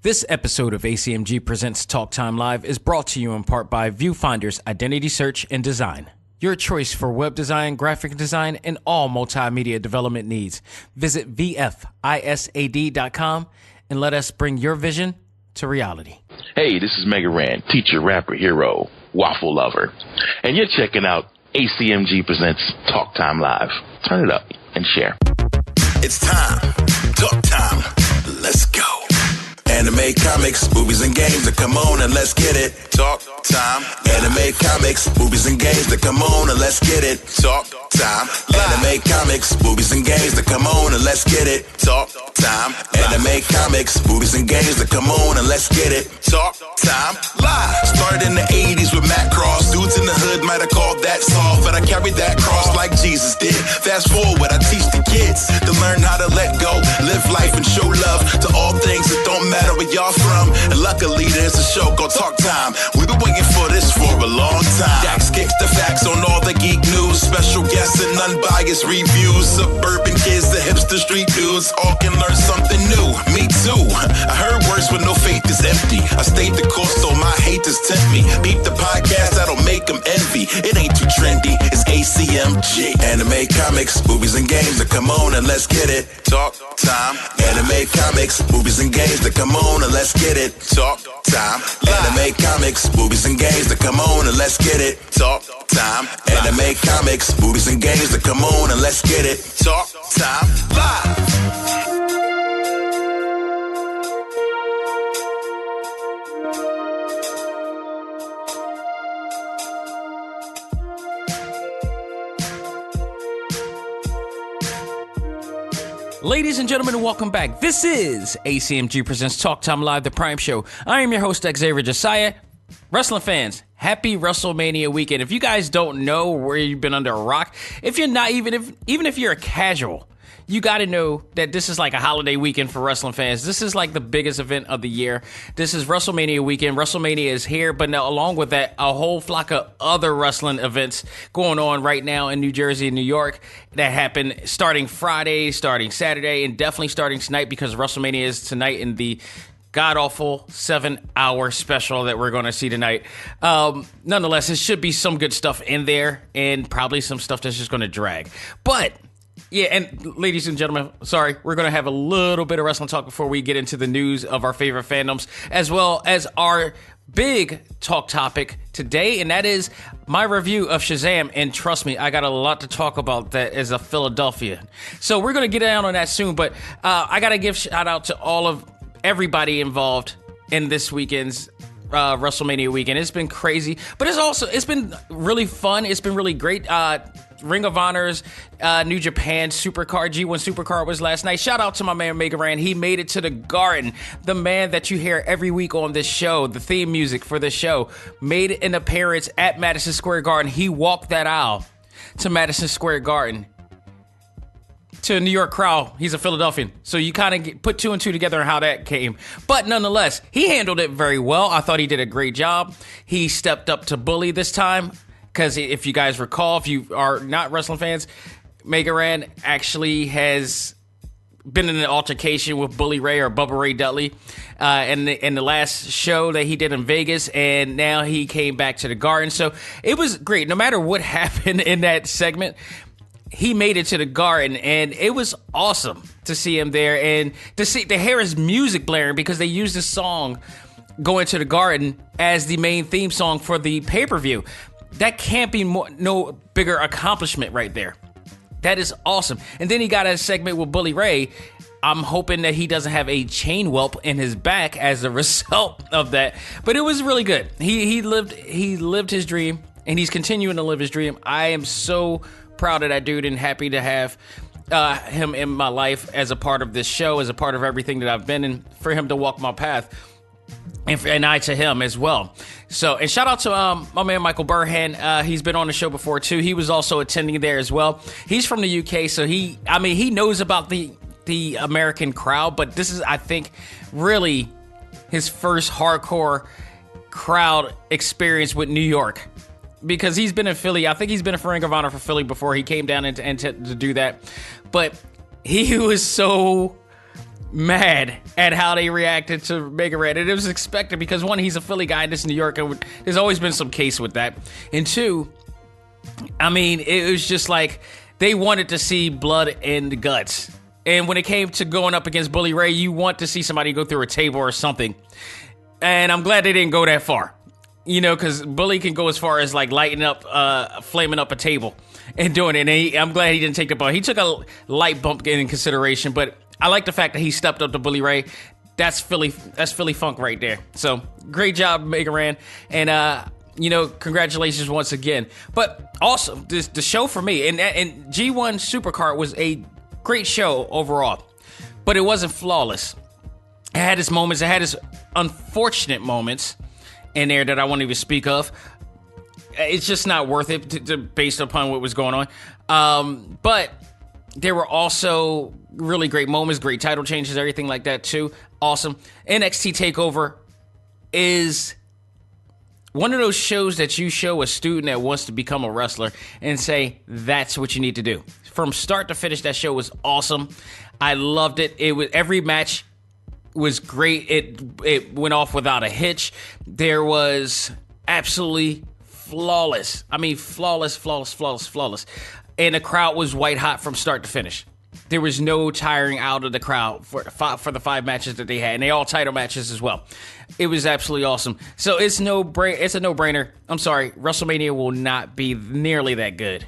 This episode of A.C.M.G. Presents Talk Time Live is brought to you in part by Viewfinder's Identity Search and Design. Your choice for web design, graphic design, and all multimedia development needs. Visit VFISAD.com and let us bring your vision to reality. Hey, this is Mega Ran, teacher, rapper, hero, waffle lover. And you're checking out A.C.M.G. Presents Talk Time Live. Turn it up and share. It's time. Talk time. Let's go. Anime, comics, movies, and games. Come on and let's get it. Talk time. Anime, comics, movies, and games. Come on and let's get it. Talk time. Anime, comics, movies, and games. Come on and let's get it. Talk time. Anime, comics, movies, and games. Come on and let's get it. Talk time. Live. Started in the 80s with Matt Cross. Dudes in the hood might have called that soft, but I carried that cross like Jesus did. Fast forward, I teach the kids to learn how to let go, live life, and show love to all things that don't matter where y'all from. And luckily there's a show called Talk Time. We've been waiting for this for a long time. Dax kicks the facts on all the geek news, special guests and unbiased reviews. Suburban kids, the hipster street dudes, all can learn something new. Me too. I heard words when no faith is empty. I stayed the course so my haters tempt me. Beat the podcast, that'll make them envy. It ain't too trendy, it's A.C.M.G. Anime, comics, movies, and games. Come on and let's get it. Talk time. Anime, comics, movies, and games. Come on and let's get it. Talk time. Anime, comics, movies, and games. Come on and let's get it. Talk time. Anime, comics, movies, and games. Come on and let's get it. Talk time. Live. Ladies and gentlemen, welcome back. This is A.C.M.G. Presents Talk Time Live, the Prime Show. I am your host, Xavier Josiah. Wrestling fans, happy WrestleMania weekend. If you guys don't know where you've been under a rock, if you're not, even if you're a casual, you got to know that this is like a holiday weekend for wrestling fans. This is like the biggest event of the year. This is WrestleMania weekend. WrestleMania is here, but now along with that, a whole flock of other wrestling events going on right now in New Jersey and New York that happen starting Friday, starting Saturday, and definitely starting tonight because WrestleMania is tonight in the god-awful 7-hour special that we're going to see tonight. Nonetheless, it should be some good stuff in there and probably some stuff that's just going to drag. But yeah, and ladies and gentlemen, sorry, we're going to have a little bit of wrestling talk before we get into the news of our favorite fandoms, as well as our big talk topic today, and that is my review of SHAZAM. And trust me, I got a lot to talk about that as a Philadelphian. So we're going to get down on that soon, but I got to give shout out to everybody involved in this weekend's WrestleMania weekend. It's been crazy, but it's been really fun. It's been really great. Ring of Honor's New Japan SUPERCARD, G1 SUPERCARD was last night. Shout out to my man Mega Ran. He made it to the Garden. The man that you hear every week on this show, the theme music for this show, made an appearance at Madison Square Garden. He walked that aisle to Madison Square Garden to a New York crowd. He's a Philadelphian, so you kind of put two and two together on how that came. But nonetheless, he handled it very well. I thought he did a great job. He stepped up to Bully this time. Because if you guys recall, if you are not wrestling fans, Mega Ran actually has been in an altercation with Bully Ray or Bubba Ray Dudley in the last show that he did in Vegas, and now he came back to the Garden. So it was great. No matter what happened in that segment, he made it to the Garden, and it was awesome to see him there and to hear his music blaring because they used this song, Going to the Garden, as the main theme song for the pay-per-view. That can't be no bigger accomplishment right there. That is awesome. And then he got a segment with Bully Ray. I'm hoping that he doesn't have a chain whelp in his back as a result of that. But it was really good. He lived his dream, and he's continuing to live his dream. I am so proud of that dude and happy to have him in my life as a part of this show, as a part of everything that I've been in, for him to walk my path. And I to him as well. So, and shout out to my man Michael Burhan. He's been on the show before too. He was also attending there as well. He's from the UK, so he knows about the American crowd, but this is, I think, really his first hardcore crowd experience with New York. Because he's been in Philly. I think he's been a Ring of Honor for Philly before he came down and to do that. But he was so mad at how they reacted to Mega Ran. And it was expected because, one, he's a Philly guy, this is New York, and there's always been some case with that. And two, I mean, it was just like they wanted to see blood and guts. And when it came to going up against Bully Ray, you want to see somebody go through a table or something. And I'm glad they didn't go that far. You know, because Bully can go as far as like lighting up, flaming up a table and doing it. And I'm glad he didn't take the bump. He took a light bump in consideration, but I like the fact that he stepped up to Bully Ray. That's Philly funk right there. So great job, Mega Ran. And, you know, congratulations once again. But also, the show for me, and G1 SUPERCARD was a great show overall, but it wasn't flawless. It had its moments. It had its unfortunate moments in there that I won't even speak of. It's just not worth it based upon what was going on. But there were also really great moments, great title changes, everything like that too. Awesome. NXT TakeOver is one of those shows that you show a student that wants to become a wrestler and say, that's what you need to do. From start to finish, that show was awesome. I loved it. Every match was great. It went off without a hitch. There was absolutely flawless. I mean, flawless. And the crowd was white hot from start to finish. There was no tiring out of the crowd for the 5 matches that they had, and they all title matches as well. It was absolutely awesome. So it's a no-brainer. I'm sorry, WrestleMania will not be nearly that good.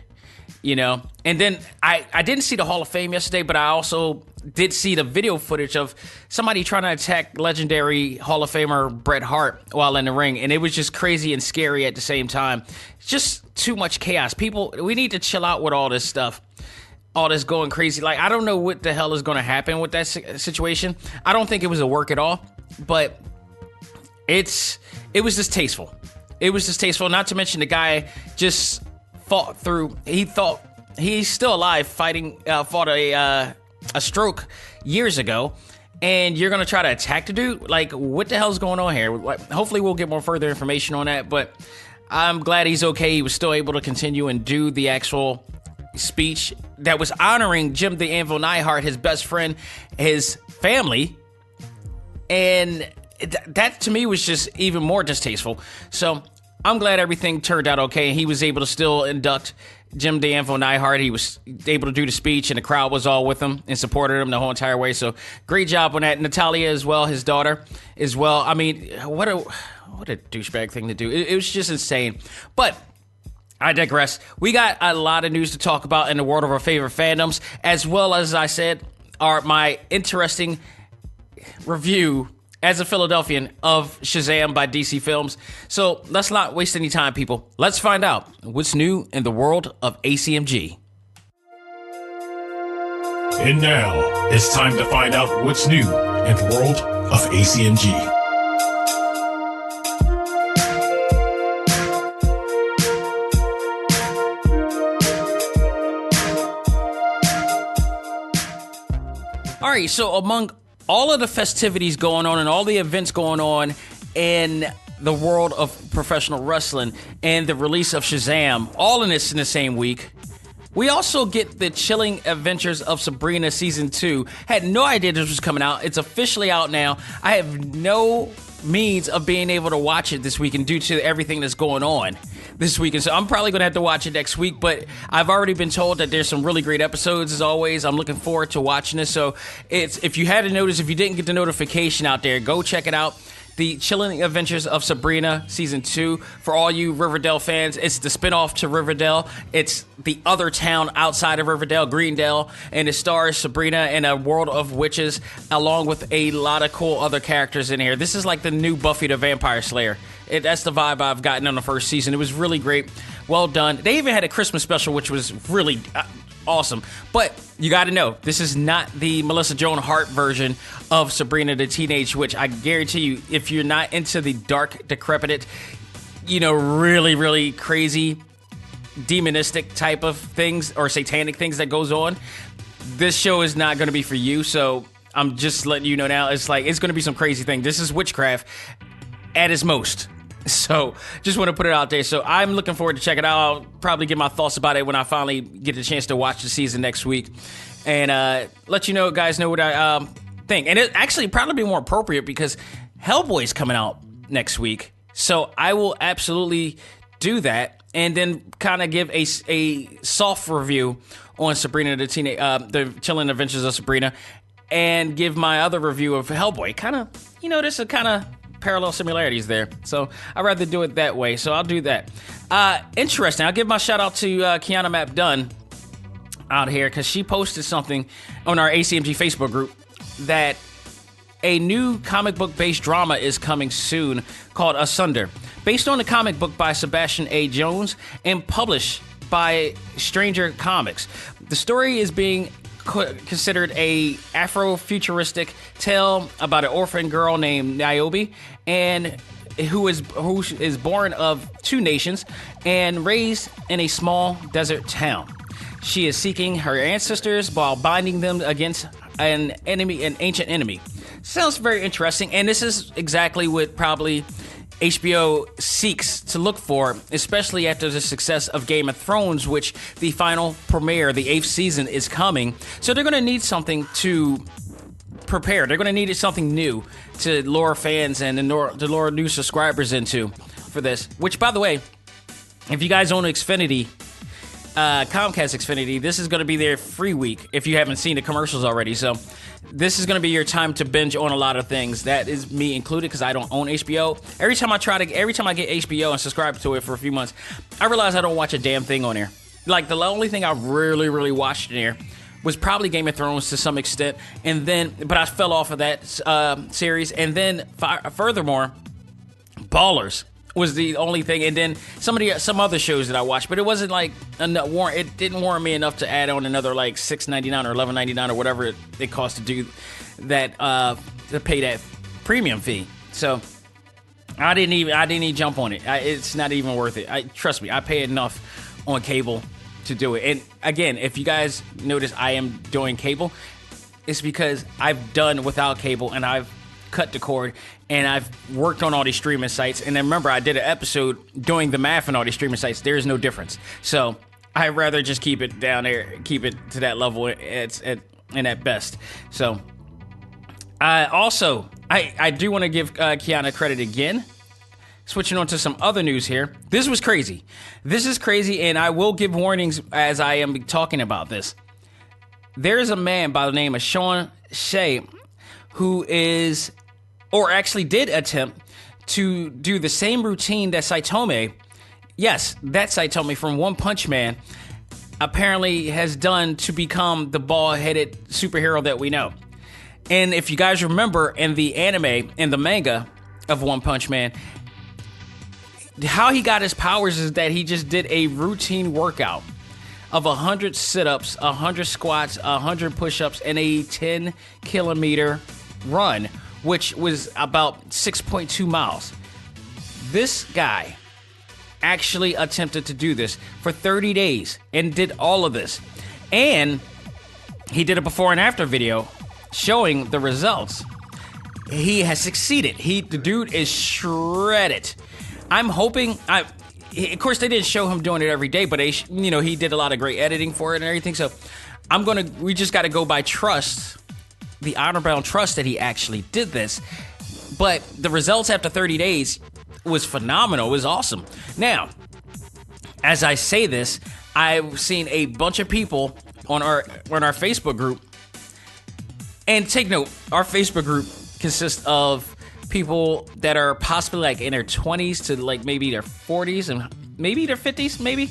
You know, and then I didn't see the Hall of Fame yesterday, but I also did see the video footage of somebody trying to attack legendary Hall of Famer Bret Hart while in the ring, and it was just crazy and scary at the same time. Just too much chaos. People, we need to chill out with all this stuff, all this going crazy. Like, I don't know what the hell is going to happen with that situation. I don't think it was a work at all, but it was distasteful. It was distasteful. Not to mention the guy just fought through. He thought he's still alive, fought a stroke years ago, and you're gonna try to attack the dude. Like, what the hell's going on here? Like, hopefully we'll get more further information on that, but I'm glad he's okay. He was still able to continue and do the actual speech that was honoring Jim the Anvil Neidhart, his best friend, his family, and that to me was just even more distasteful. So I'm glad everything turned out okay. He was able to still induct Jim the Anvil Neidhart. He was able to do the speech, and the crowd was all with him and supported him the whole entire way. So great job on that. Natalia as well, his daughter as well. I mean, what a douchebag thing to do. It was just insane. But I digress. We got a lot of news to talk about in the world of our favorite fandoms, as well as I said, my interesting review as a Philadelphian of Shazam by DC Films. So let's not waste any time, people. Let's find out what's new in the world of A.C.M.G. And now, it's time to find out what's new in the world of A.C.M.G. All right, so among all of the festivities going on and all the events going on in the world of professional wrestling and the release of Shazam, all in the same week, we also get the chilling adventures of Sabrina Season 2. Had no idea this was coming out. It's officially out now. I have no means of being able to watch it this weekend due to everything that's going on this weekend. So I'm probably going to have to watch it next week, but I've already been told that there's some really great episodes as always. I'm looking forward to watching this. So if you hadn't noticed, if you didn't get the notification out there, go check it out. The Chilling Adventures of Sabrina Season 2. For all you Riverdale fans, it's the spinoff to Riverdale. It's the other town outside of Riverdale, Greendale, and it stars Sabrina in a world of witches, along with a lot of cool other characters in here. This is like the new Buffy the Vampire Slayer. That's the vibe I've gotten on the first season. It was really great. Well done. They even had a Christmas special, which was really awesome. But you got to know, this is not the Melissa Joan Hart version of Sabrina the Teenage Witch. I guarantee you, if you're not into the dark, decrepit, really, really crazy, demonistic type of things or satanic things that goes on, this show is not going to be for you. So I'm just letting you know now, it's going to be some crazy thing. This is witchcraft at its most. So just want to put it out there. So I'm looking forward to check it out. I'll probably get my thoughts about it when I finally get the chance to watch the season next week. And let you know, guys, know what thing. And it actually probably be more appropriate because Hellboy's coming out next week. So I will absolutely do that and then kind of give a soft review on Sabrina the Chilling Adventures of Sabrina and give my other review of Hellboy. Kind of, there's a kind of parallel similarities there. So I'd rather do it that way. So I'll do that. Interesting. I'll give my shout out to Kiana Map Dunn out here because she posted something on our ACMG Facebook group that a new comic book based drama is coming soon called Asunder, based on the comic book by Sebastian A. Jones and published by Stranger Comics. The story is being considered a Afro-futuristic tale about an orphan girl named Niobe and who is born of two nations and raised in a small desert town. She is seeking her ancestors while binding them against an ancient enemy. Sounds very interesting, and this is exactly what probably HBO seeks to look for, especially after the success of Game of Thrones, which the final premiere, the 8th season, is coming. So they're going to need something to prepare. They're going to need something new to lure fans and to lure new subscribers into for this. Which, by the way, if you guys own Xfinity, Comcast Xfinity, this is going to be their free week if you haven't seen the commercials already. So this is going to be your time to binge on a lot of things. That is me included because I don't own HBO. Every time I get HBO and subscribe to it for a few months, I realize I don't watch a damn thing on there. Like the only thing I really, really watched in there was probably Game of Thrones to some extent, but I fell off of that series. And then furthermore, Ballers was the only thing, and then some other shows that I watched, but it wasn't like it didn't warrant me enough to add on another like $6.99 or $11.99 or whatever it costs to do that to pay that premium fee. So I didn't even jump on it. It's not even worth it. Trust me, I pay enough on cable to do it. And again, if you guys notice I am doing cable, it's because I've done without cable and I've cut the cord and I've worked on all these streaming sites. And then remember, I did an episode doing the math on all these streaming sites. There is no difference. So I'd rather just keep it down there, keep it to that level at best. So I do want to give Kiana credit again. Switching on to some other news here. This was crazy. This is crazy, and I will give warnings as I am talking about this. There is a man by the name of Sean Shea who actually did attempt to do the same routine that Saitome, yes, that Saitome from One Punch Man, apparently has done to become the bald-headed superhero that we know. And if you guys remember in the anime, in the manga of One Punch Man, how he got his powers is that he just did a routine workout of 100 sit-ups, 100 squats, 100 push-ups, and a 10-kilometer run, which was about 6.2 miles. This guy actually attempted to do this for 30 days and did all of this. And he did a before and after video showing the results. He has succeeded. The dude is shredded. I'm hoping, of course they didn't show him doing it every day, but he did a lot of great editing for it and everything. So we just got to go by trust, the honor-bound trust that he actually did this. But the results after 30 days was phenomenal. It was awesome. Now, as I say this, I've seen a bunch of people on our Facebook group, and take note, our Facebook group consists of people that are possibly like in their 20s to like maybe their 40s and maybe their 50s, maybe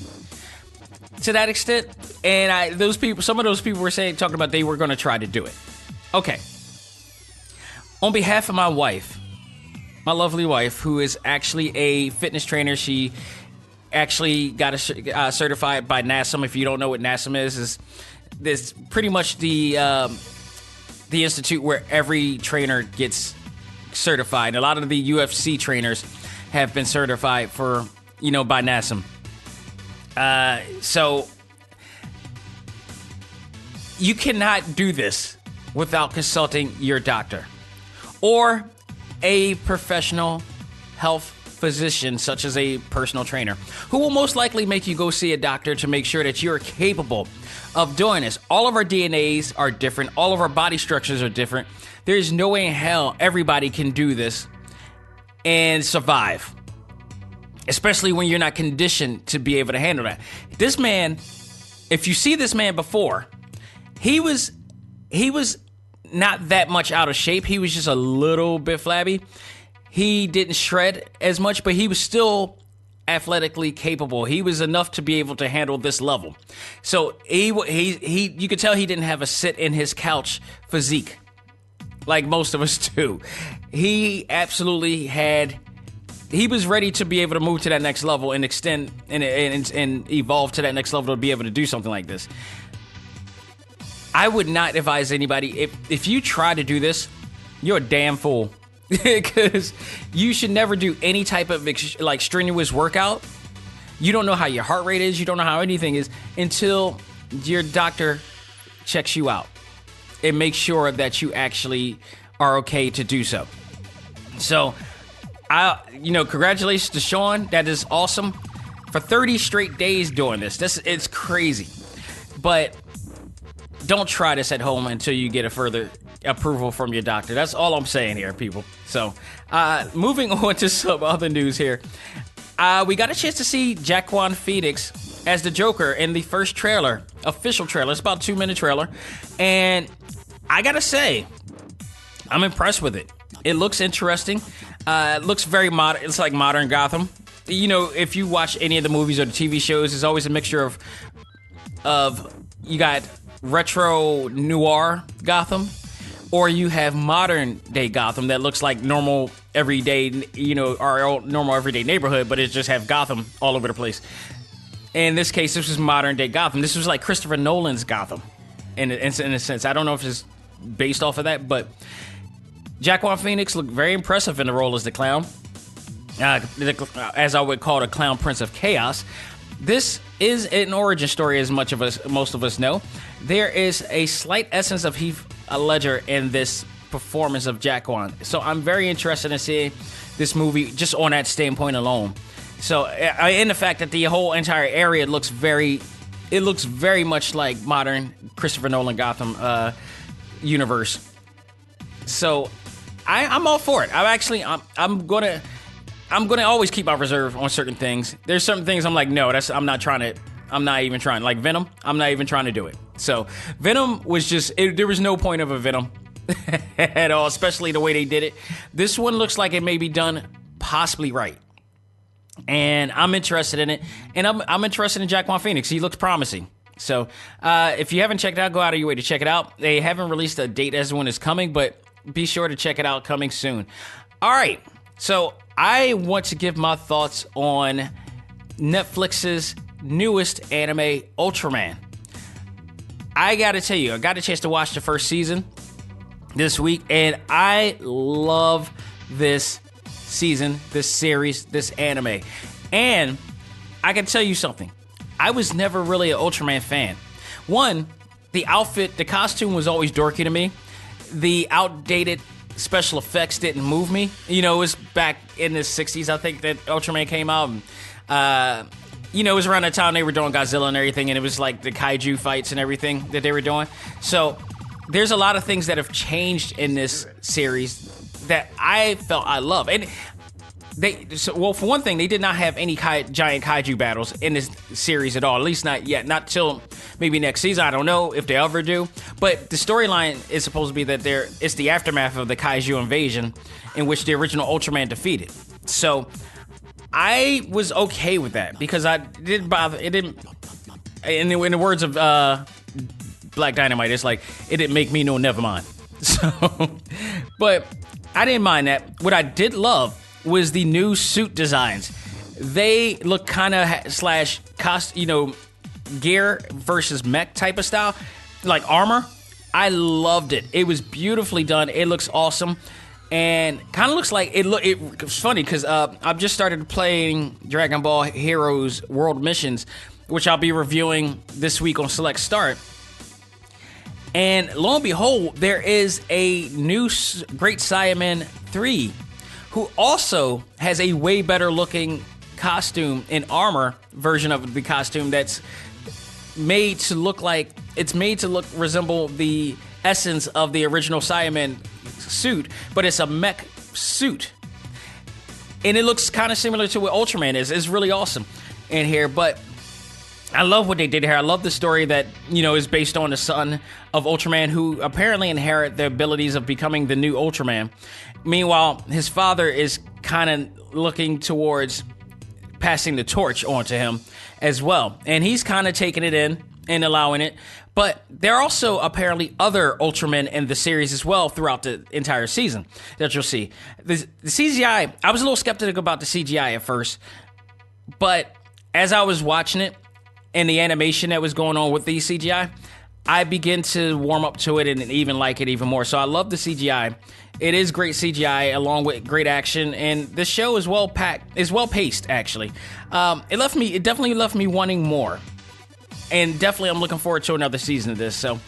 to that extent. And some of those people were talking about they were going to try to do it. Okay. On behalf of my wife, my lovely wife, who is actually a fitness trainer, she actually got certified by NASM. If you don't know what NASM is this pretty much the institute where every trainer gets certified. A lot of the UFC trainers have been certified by NASM. So you cannot do this without consulting your doctor or a professional health physician, such as a personal trainer, who will most likely make you go see a doctor to make sure that you're capable of doing this. All of our DNAs are different. All of our body structures are different. There's no way in hell everybody can do this and survive, especially when you're not conditioned to be able to handle that. This man, if you see this man before, he was not that much out of shape. He was just a little bit flabby. He didn't shred as much, but he was still athletically capable. He was enough to be able to handle this level. So he you could tell he didn't have a sit in his couch physique like most of us do. He absolutely had. He was ready to be able to move to that next level and extend and evolve to that next level to be able to do something like this. I would not advise anybody, if you try to do this, you're a damn fool. Because you should never do any type of like strenuous workout. You don't know how your heart rate is. You don't know how anything is until your doctor checks you out and makes sure that you actually are okay to do so. So, congratulations to Sean. That is awesome. For 30 straight days doing this. It's crazy. But don't try this at home until you get a further approval from your doctor. That's all I'm saying here, people. So, moving on to some other news here. We got a chance to see Joaquin Phoenix as the Joker in the first trailer, official trailer. It's about a 2-minute trailer. And I gotta say, I'm impressed with it. It looks interesting. It looks very modern. It's like modern Gotham. You know, if you watch any of the movies or the TV shows, there's always a mixture of you got retro noir Gotham, or you have modern day Gotham that looks like normal everyday, our old normal everyday neighborhood, but it just have Gotham all over the place. In this case, this was modern day Gotham. This was like Christopher Nolan's Gotham, in a sense. I don't know if it's based off of that, but Joaquin Phoenix looked very impressive in the role as the clown, as I would call the Clown Prince of Chaos. This is an origin story, as most of us know. There is a slight essence of Heath Ledger in this performance of Joaquin. So I'm very interested in seeing this movie just on that standpoint alone. So, in the fact that the whole entire area looks very much like modern Christopher Nolan Gotham universe. So I'm all for it. I'm gonna always keep my reserve on certain things. There's certain things I'm like, no, I'm not even trying. Like Venom, I'm not even trying to do it. So Venom was there was no point of a Venom at all, especially the way they did it. This one looks like it may be done possibly right. And I'm interested in it. And I'm interested in Joaquin Phoenix. He looks promising. So if you haven't checked it out, go out of your way to check it out. They haven't released a date as to when it's coming, but be sure to check it out coming soon. All right. So I want to give my thoughts on Netflix's newest anime, Ultraman. I got to tell you, I got a chance to watch the first season this week, and I love this season, this series, this anime. And I can tell you something. I was never really an Ultraman fan. One, the outfit, the costume was always dorky to me. The outdated special effects didn't move me. It was back in the 60s, I think, that Ultraman came out. And, it was around that time they were doing Godzilla and everything, and it was like the kaiju fights and everything that they were doing. So there's a lot of things that have changed in this series that I felt I love. And for one thing, they did not have any giant kaiju battles in this series at all. At least not yet. Not till maybe next season. I don't know if they ever do. But the storyline is supposed to be that it's the aftermath of the kaiju invasion in which the original Ultraman defeated. So I was okay with that because it didn't bother. It didn't. In the words of Black Dynamite, it's like it didn't make me no never mind. So, but I didn't mind that. What I did love was the new suit designs. They look kind of gear versus mech type of style, like armor. I loved it. It was beautifully done. It looks awesome, and kind of looks like it's funny because I've just started playing Dragon Ball Heroes World Missions, which I'll be reviewing this week on Select Start. And lo and behold, there is a new Great Saiyaman 3 who also has a way better looking costume and armor version of the costume that's made to resemble the essence of the original Cyberman suit, but it's a mech suit. And it looks kind of similar to what Ultraman is. It's really awesome in here, but I love what they did here. I love the story that, is based on the son of Ultraman, who apparently inherit the abilities of becoming the new Ultraman. Meanwhile, his father is kind of looking towards passing the torch on to him as well. And he's kind of taking it in and allowing it. But there are also apparently other Ultramen in the series as well throughout the entire season that you'll see. The CGI, I was a little skeptical about the CGI at first. But as I was watching it and the animation that was going on with the CGI, I began to warm up to it and even like it even more. So I love the CGI. It is great CGI along with great action, and this show is well paced actually. It definitely left me wanting more, and definitely I'm looking forward to another season of this. So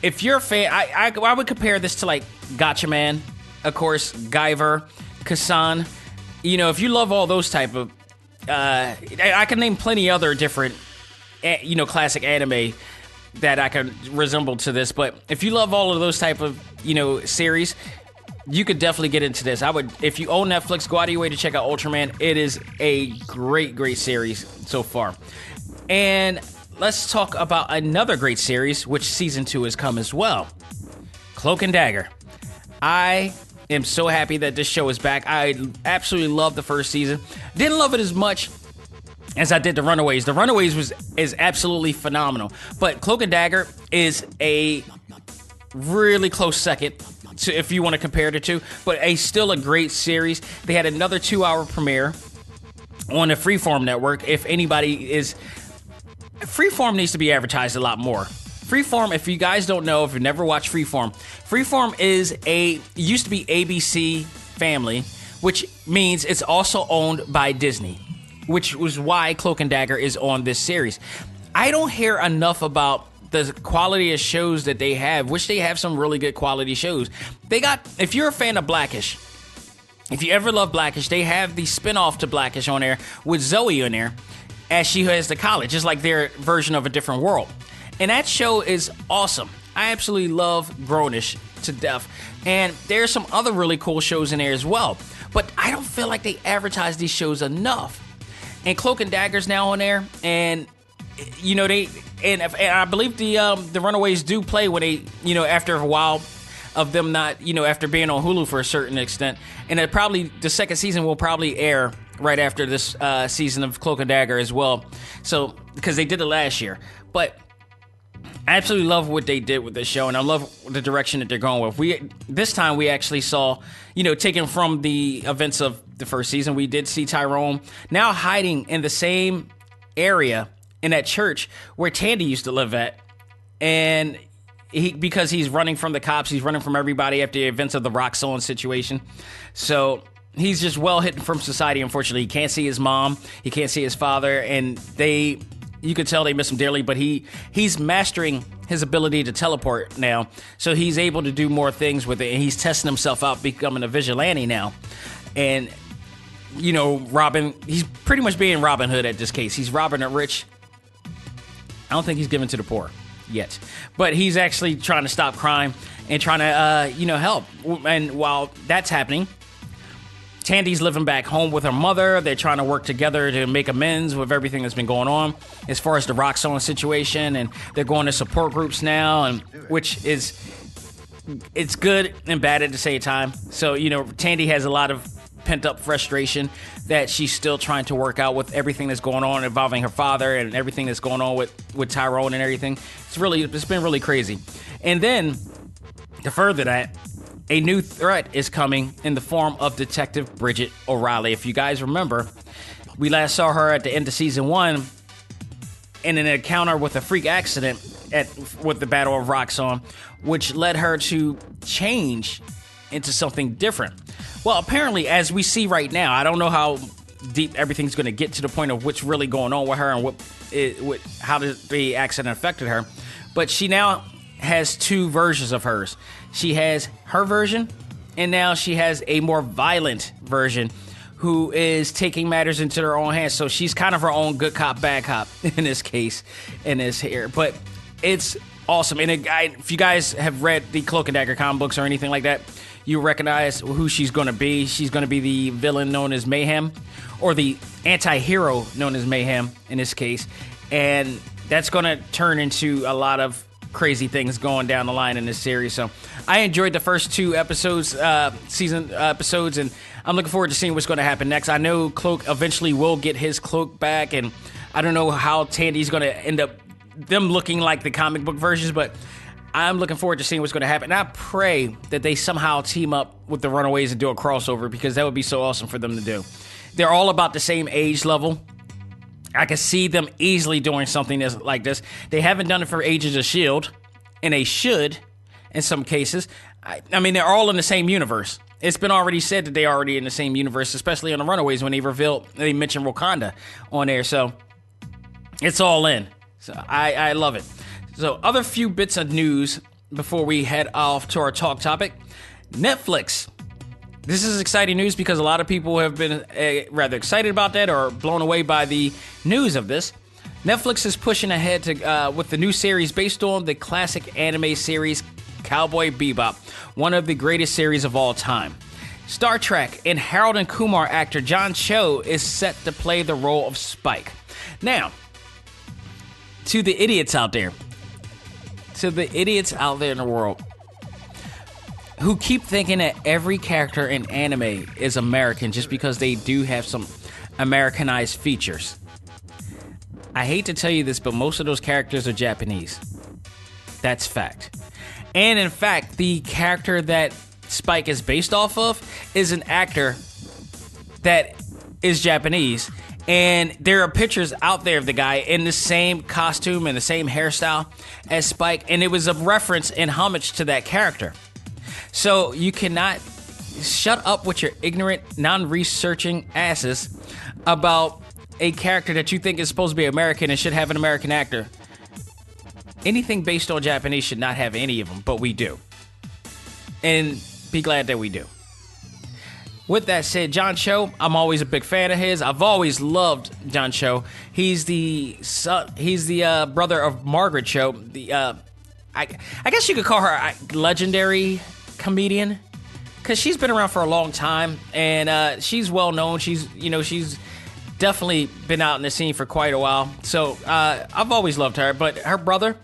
if you're a fan, I would compare this to like Gotcha Man, of course, Guyver, Kassan. If you love all those type of, I can name plenty other different, classic anime that I could resemble to this, but if you love all of those type of, series, you could definitely get into this. If you own Netflix, go out of your way to check out Ultraman. It is a great series so far. And let's talk about another great series, which season 2 has come as well. Cloak and Dagger. I am so happy that this show is back. I absolutely loved the first season. Didn't love it as much as I did The Runaways. The Runaways is absolutely phenomenal. But Cloak and Dagger is a really close second to, if you want to compare the two, but still a great series. They had another 2-hour premiere on the Freeform network. If anybody is... Freeform needs to be advertised a lot more. Freeform, if you guys don't know, if you've never watched Freeform used to be ABC Family, which means it's also owned by Disney, which was why Cloak and Dagger is on this series. I don't hear enough about the quality of shows that they have, which they have some really good quality shows. If you're a fan of Blackish, if you ever love Blackish, they have the spinoff to Blackish on there with Zoe on there as she heads to college, just like their version of A Different World. And that show is awesome. I absolutely love Grownish to death. And there's some other really cool shows in there as well. But I don't feel like they advertise these shows enough. And Cloak and Dagger's now on there, and and I believe the Runaways do play when they, after a while of them not, after being on Hulu for a certain extent, and the second season will probably air right after this season of Cloak and Dagger as well. So because they did it last year, but I absolutely love what they did with this show, and I love the direction that they're going with. This time we actually saw, taken from the events of the first season, we did see Tyrone now hiding in the same area in that church where Tandy used to live at, and because he's running from the cops, he's running from everybody after the events of the Roxanne situation. So he's just well hidden from society. Unfortunately, he can't see his mom, he can't see his father, and you could tell they miss him dearly, but he's mastering his ability to teleport now, so he's able to do more things with it, and he's testing himself out, becoming a vigilante now. And, Robin, he's pretty much being Robin Hood at this case. He's robbing the rich. I don't think he's giving to the poor yet, but he's actually trying to stop crime and trying to, help. And while that's happening, Tandy's living back home with her mother. They're trying to work together to make amends with everything that's been going on as far as the Roxanne situation, and they're going to support groups now, and which is, it's good and bad at the same time. So, Tandy has a lot of pent-up frustration that she's still trying to work out with everything that's going on involving her father and everything that's going on with Tyrone and everything. It's been really crazy. And then, to further that, a new threat is coming in the form of Detective Bridget O'Reilly. If you guys remember, we last saw her at the end of season 1 in an encounter with a freak accident with the Battle of Roxanne, which led her to change into something different. Well, apparently, as we see right now, I don't know how deep everything's going to get to the point of what's really going on with her and how the accident affected her, but she now has two versions of hers. She has her version, and now she has a more violent version who is taking matters into her own hands. So she's kind of her own good cop, bad cop in this case, in this here. But it's awesome. And if you guys have read the Cloak and Dagger comic books or anything like that, you recognize who she's going to be. She's going to be the villain known as Mayhem, or the anti-hero known as Mayhem in this case. And that's going to turn into a lot of crazy things going down the line in this series. So I enjoyed the first 2 episodes, season episodes, and I'm looking forward to seeing what's going to happen next. I know Cloak eventually will get his cloak back, and I don't know how Tandy's going to end up them looking like the comic book versions, but I'm looking forward to seeing what's going to happen. And I pray that they somehow team up with the Runaways and do a crossover, because that would be so awesome for them to do. They're all about the same age level. I can see them easily doing something like this. They haven't done it for Agents of S.H.I.E.L.D., and they should in some cases. I mean, they're all in the same universe. It's been already said that they're already in the same universe, especially on the Runaways when they mentioned Wakanda on there. So it's all in. So I love it. So other few bits of news before we head off to our talk topic. Netflix. This is exciting news because a lot of people have been rather excited about that or blown away by the news of this. Netflix is pushing ahead with the new series based on the classic anime series Cowboy Bebop, one of the greatest series of all time. Star Trek and Harold and Kumar actor John Cho is set to play the role of Spike. Now, to the idiots out there in the world who keep thinking that every character in anime is American just because they do have some Americanized features. I hate to tell you this, but most of those characters are Japanese. That's fact. And in fact, the character that Spike is based off of is an actor that is Japanese. And there are pictures out there of the guy in the same costume and the same hairstyle as Spike. And it was a reference and homage to that character. So you cannot shut up with your ignorant, non-researching asses about a character that you think is supposed to be American and should have an American actor. Anything based on Japanese should not have any of them, but we do. And be glad that we do. With that said, John Cho, I'm always a big fan of his. I've always loved John Cho. He's the brother of Margaret Cho. I guess you could call her a legendary comedian, because she's been around for a long time and she's well known. She's definitely been out in the scene for quite a while. So I've always loved her. But her brother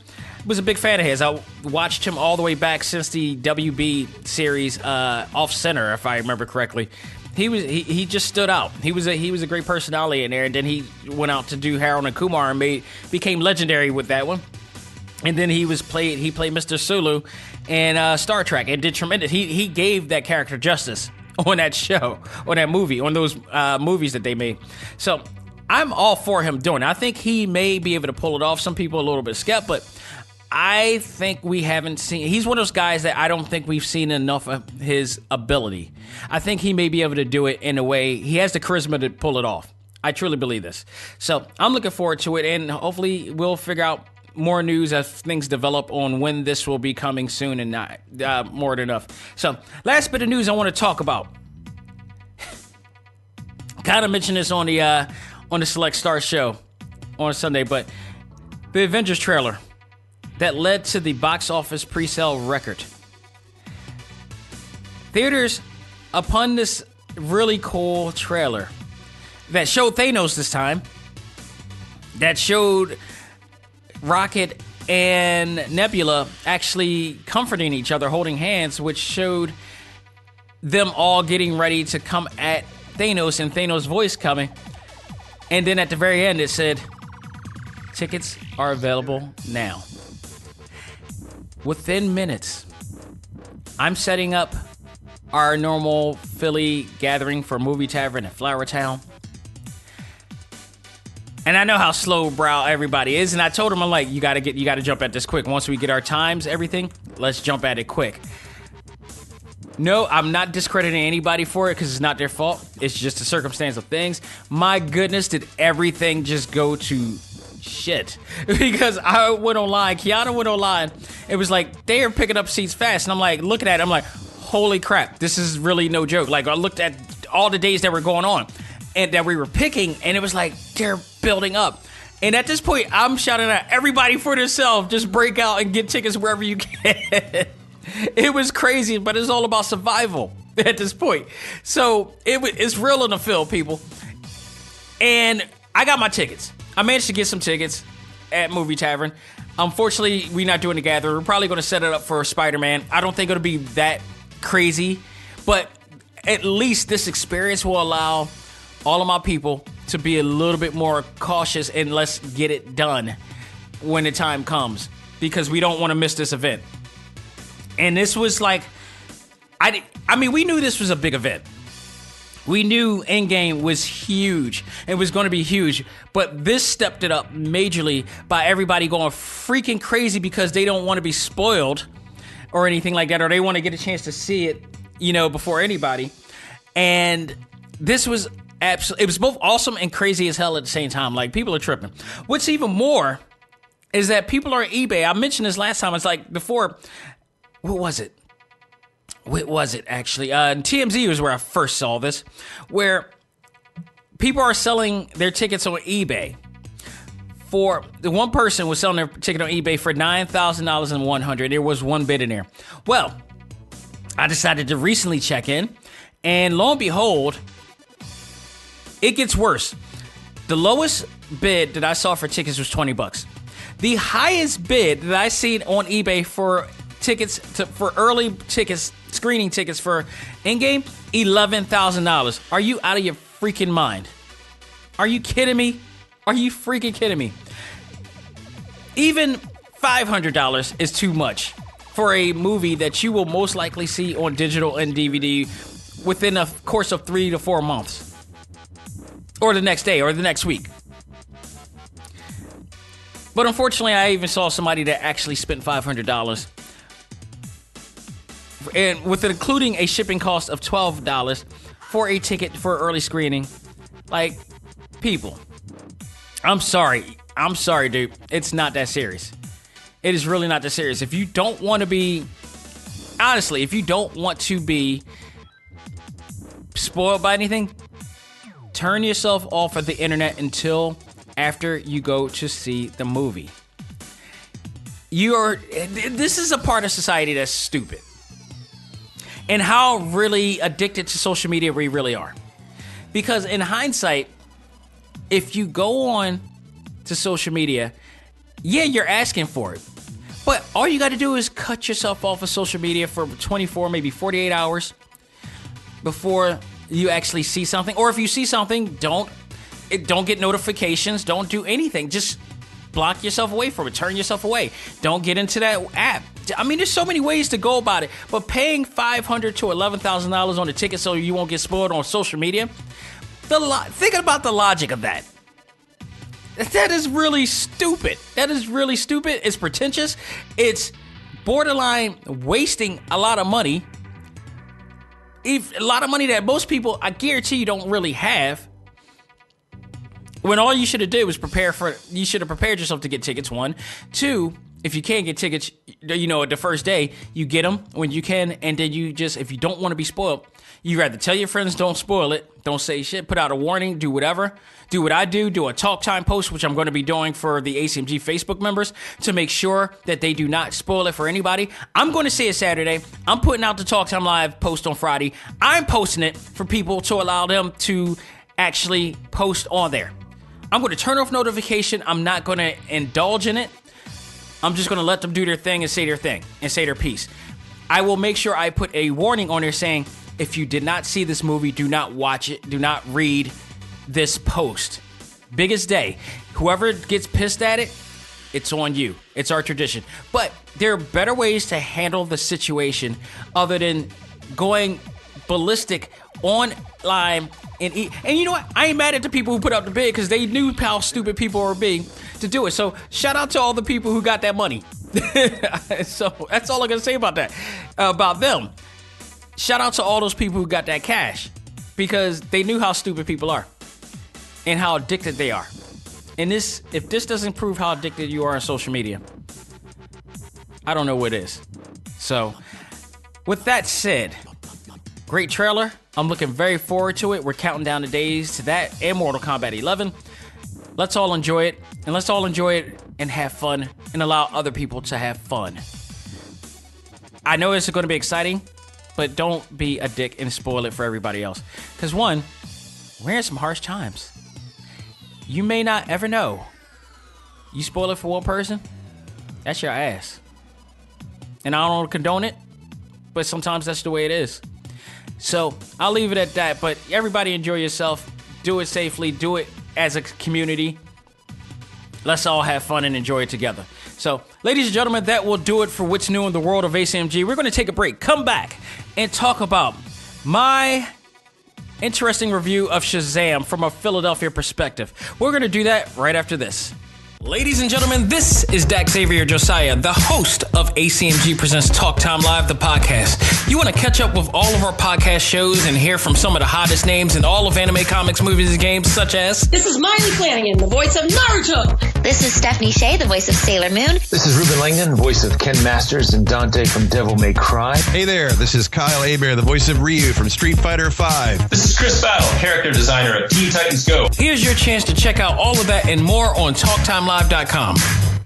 was a big fan of his. I watched him all the way back since the WB series Off Center, if I remember correctly. He just stood out. He was a great personality in there, and then he went out to do Harold and Kumar and became legendary with that one. And then he played Mr. Sulu in Star Trek and did tremendous. He gave that character justice on that show, on that movie, on those movies that they made. So I'm all for him doing it. I think he may be able to pull it off. Some people are a little bit skeptical, but I think we haven't seen... He's one of those guys that I don't think we've seen enough of his ability. I think he may be able to do it in a way... He has the charisma to pull it off. I truly believe this. So I'm looking forward to it, and hopefully we'll figure out more news as things develop on when this will be coming soon and not more than enough. So last bit of news I want to talk about. Kind of mentioned this on the Select Stars show on Sunday, but the Avengers trailer that led to the box office pre-sale record. Theaters, upon this really cool trailer that showed Thanos this time, that showed Rocket and Nebula actually comforting each other, holding hands, which showed them all getting ready to come at Thanos and Thanos' voice coming. And then at the very end, it said, tickets are available now. Within minutes, I'm setting up our normal Philly gathering for Movie Tavern at Flower Town. And I know how slow brow everybody is, and I told them, I'm like, you gotta jump at this quick. Once we get our times, everything, let's jump at it quick. No, I'm not discrediting anybody for it because it's not their fault. It's just a circumstance of things. My goodness, did everything just go to shit? Because I went online, Kiana went online. It was like they are picking up seats fast, and I'm like looking at it, I'm like, holy crap, this is really no joke. Like, I looked at all the days that were going on and that we were picking, and it was like, they're building up. And at this point, I'm shouting at everybody for themselves, just break out and get tickets wherever you can. It was crazy, but it's all about survival at this point. So it's real in the field, people. And I got my tickets. I managed to get some tickets at Movie Tavern. Unfortunately, we're not doing the gathering. We're probably going to set it up for Spider-Man. I don't think it'll be that crazy, but at least this experience will allow all of my people to be a little bit more cautious and let's get it done when the time comes, because we don't want to miss this event. And this was like, I mean, we knew this was a big event. We knew Endgame was huge. It was going to be huge. But this stepped it up majorly by everybody going freaking crazy because they don't want to be spoiled or anything like that, or they want to get a chance to see it, before anybody. And this was absolutely, it was both awesome and crazy as hell at the same time. Like, people are tripping. What's even more is that people are on eBay. I mentioned this last time. It's like before, what was it? What was it, actually? TMZ was where I first saw this, where people are selling their tickets on eBay. The one person was selling their ticket on eBay for $9,100. There was one bid in there. Well, I decided to recently check in, and lo and behold, it gets worse. The lowest bid that I saw for tickets was $20. The highest bid that I seen on eBay for tickets for early tickets, screening tickets for Endgame, $11,000. Are you out of your freaking mind? Are you kidding me? Are you freaking kidding me? Even $500 is too much for a movie that you will most likely see on digital and DVD within a course of 3 to 4 months, or the next day, or the next week. But unfortunately, I even saw somebody that actually spent $500, and with including a shipping cost of $12 for a ticket for early screening. Like, people, I'm sorry, dude. It's not that serious. It is really not that serious. If you don't want to be, honestly, if you don't want to be spoiled by anything, turn yourself off of the internet until after you go to see the movie. This is a part of society that's stupid. And how really addicted to social media we really are. Because in hindsight, if you go on to social media, yeah, you're asking for it. But all you got to do is cut yourself off of social media for 24, maybe 48 hours before you actually see something. Or if you see something, don't get notifications. Don't do anything. Just block yourself away from it. Turn yourself away. Don't get into that app. I mean, there's so many ways to go about it. But paying $500 to $11,000 on a ticket so you won't get spoiled on social media, think about the logic of that. That is really stupid. That is really stupid. It's pretentious. It's borderline wasting a lot of money. A lot of money that most people, I guarantee you, don't really have. When all you should have did was you should have prepared yourself to get tickets, 1. 2, if you can't get tickets, the first day, you get them when you can, and then if you don't want to be spoiled, you rather tell your friends don't spoil it, don't say shit, put out a warning, do whatever. Do what I do a talk time post, which I'm going to be doing for the A.C.M.G Facebook members to make sure that they do not spoil it for anybody. I'm going to see it Saturday. I'm putting out the Talk Time Live post on Friday. I'm posting it for people to allow them to actually post on there. I'm going to turn off notification. I'm not going to indulge in it. I'm just going to let them do their thing and say their piece. I will make sure I put a warning on there saying, if you did not see this movie, do not watch it. Do not read this post. Biggest day. Whoever gets pissed at it, it's on you. It's our tradition. But there are better ways to handle the situation other than going ballistic online. And you know what? I ain't mad at the people who put up the bid because they knew how stupid people were being to do it. So shout out to all the people who got that money. So that's all I'm going to say about that. About them. Shout out to all those people who got that cash because they knew how stupid people are and how addicted they are. And if this doesn't prove how addicted you are on social media, I don't know what is. So with that said, great trailer. I'm looking very forward to it. We're counting down the days to that and Mortal Kombat 11. Let's all enjoy it, and let's all enjoy it and have fun and allow other people to have fun. I know it's going to be exciting, but don't be a dick and spoil it for everybody else. Because one, we're in some harsh times. You may not ever know. You spoil it for one person, that's your ass. And I don't condone it, but sometimes that's the way it is. So I'll leave it at that, but everybody enjoy yourself. Do it safely. Do it as a community. Let's all have fun and enjoy it together. So, ladies and gentlemen, that will do it for what's new in the world of A.C.M.G. We're going to take a break, come back, and talk about my interesting review of Shazam from a Philadelphia perspective. We're going to do that right after this. Ladies and gentlemen, this is Xavier Josiah, the host of A.C.M.G. Presents Talk Time Live, the podcast. You want to catch up with all of our podcast shows and hear from some of the hottest names in all of anime, comics, movies, and games, such as... This is Miley Flanagan, the voice of Naruto. This is Stephanie Shea, the voice of Sailor Moon. This is Ruben Langdon, voice of Ken Masters and Dante from Devil May Cry. Hey there, this is Kyle Hebert, the voice of Ryu from Street Fighter V. This is Chris Battle, character designer of Teen Titans Go. Here's your chance to check out all of that and more on TalkTimeLive.com.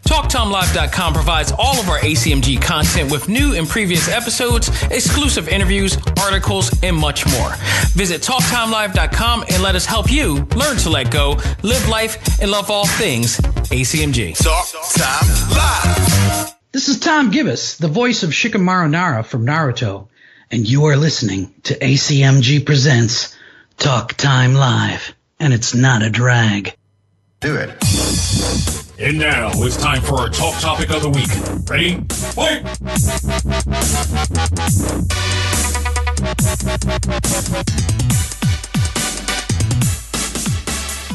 TalkTimeLive.com provides all of our ACMG content with new and previous episodes, exclusive interviews, articles, and much more. Visit TalkTimeLive.com and let us help you learn to let go, live life, and love all things ACMG. Talk Time Live. This is Tom Gibbous, the voice of Shikamaru Nara from Naruto, and you are listening to ACMG Presents Talk Time Live, and it's not a drag. Do it. And now it's time for our talk topic of the week. Ready? Fight!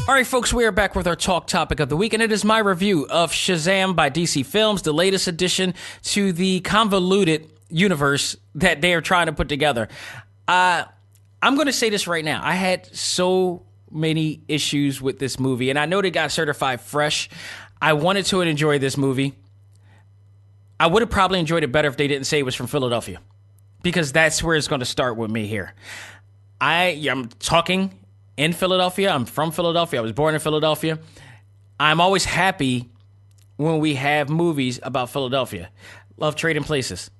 All right, folks, we are back with our talk topic of the week, and it is my review of Shazam by DC Films, the latest addition to the convoluted universe that they are trying to put together. I'm going to say this right now. I had so many issues with this movie, and I know they got certified fresh. I wanted to enjoy this movie. I would have probably enjoyed it better if they didn't say it was from Philadelphia, because that's where it's going to start with me here. I'm talking in Philadelphia. I'm from Philadelphia. I was born in Philadelphia. I'm always happy when we have movies about Philadelphia. Love Trading Places.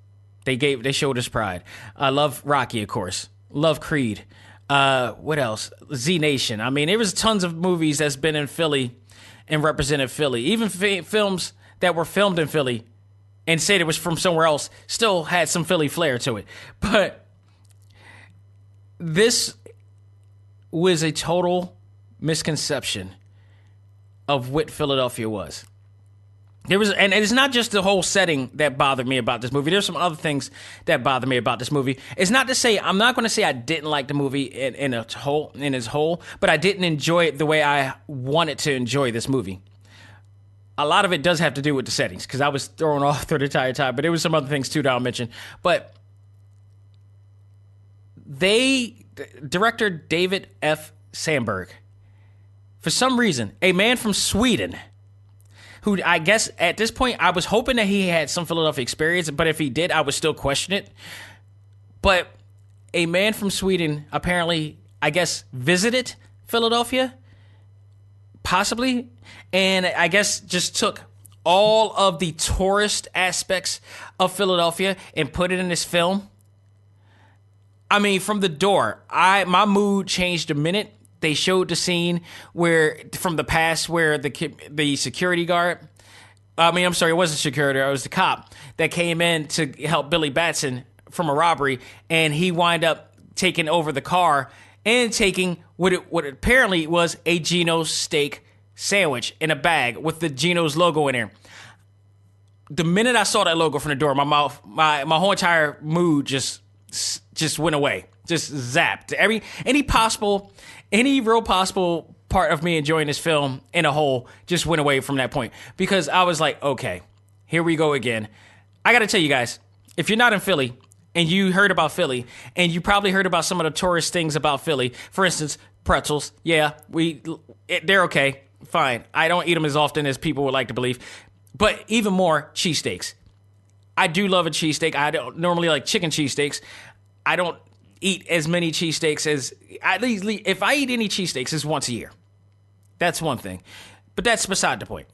They showed us pride. I love Rocky, of course. Love Creed. What else? Z Nation. I mean, there was tons of movies that's been in Philly and represented Philly. Even films that were filmed in Philly and said it was from somewhere else still had some Philly flair to it. But this was a total misconception of what Philadelphia was. And it's not just the whole setting that bothered me about this movie. There's some other things that bother me about this movie. It's not to say, I'm not going to say I didn't like the movie in its whole, but I didn't enjoy it the way I wanted to enjoy this movie. A lot of it does have to do with the settings, because I was thrown off through the entire time, but there was some other things too that I'll mention. But director David F. Sandberg, for some reason, a man from Sweden, who I guess at this point, I was hoping that he had some Philadelphia experience, but if he did, I would still question it. But a man from Sweden apparently, I guess, visited Philadelphia, possibly, and I guess just took all of the tourist aspects of Philadelphia and put it in this film. I mean, from the door, my mood changed the minute they showed the scene from the past where the security guard, it wasn't security, it was the cop that came in to help Billy Batson from a robbery, and he wind up taking over the car and taking what apparently was a Geno's steak sandwich in a bag with the Geno's logo in there. The minute I saw that logo from the door, my whole entire mood just went away, just zapped. Any real possible part of me enjoying this film in a whole just went away from that point, because I was like, okay, here we go again. I got to tell you guys, if you're not in Philly and you heard about Philly and you probably heard about some of the tourist things about Philly, for instance, pretzels. Yeah, they're okay. Fine. I don't eat them as often as people would like to believe, but even more cheesesteaks. I do love a cheesesteak. I don't normally like chicken cheesesteaks. I don't eat as many cheesesteaks as, at least if I eat any cheesesteaks, it's once a year. That's one thing. But that's beside the point.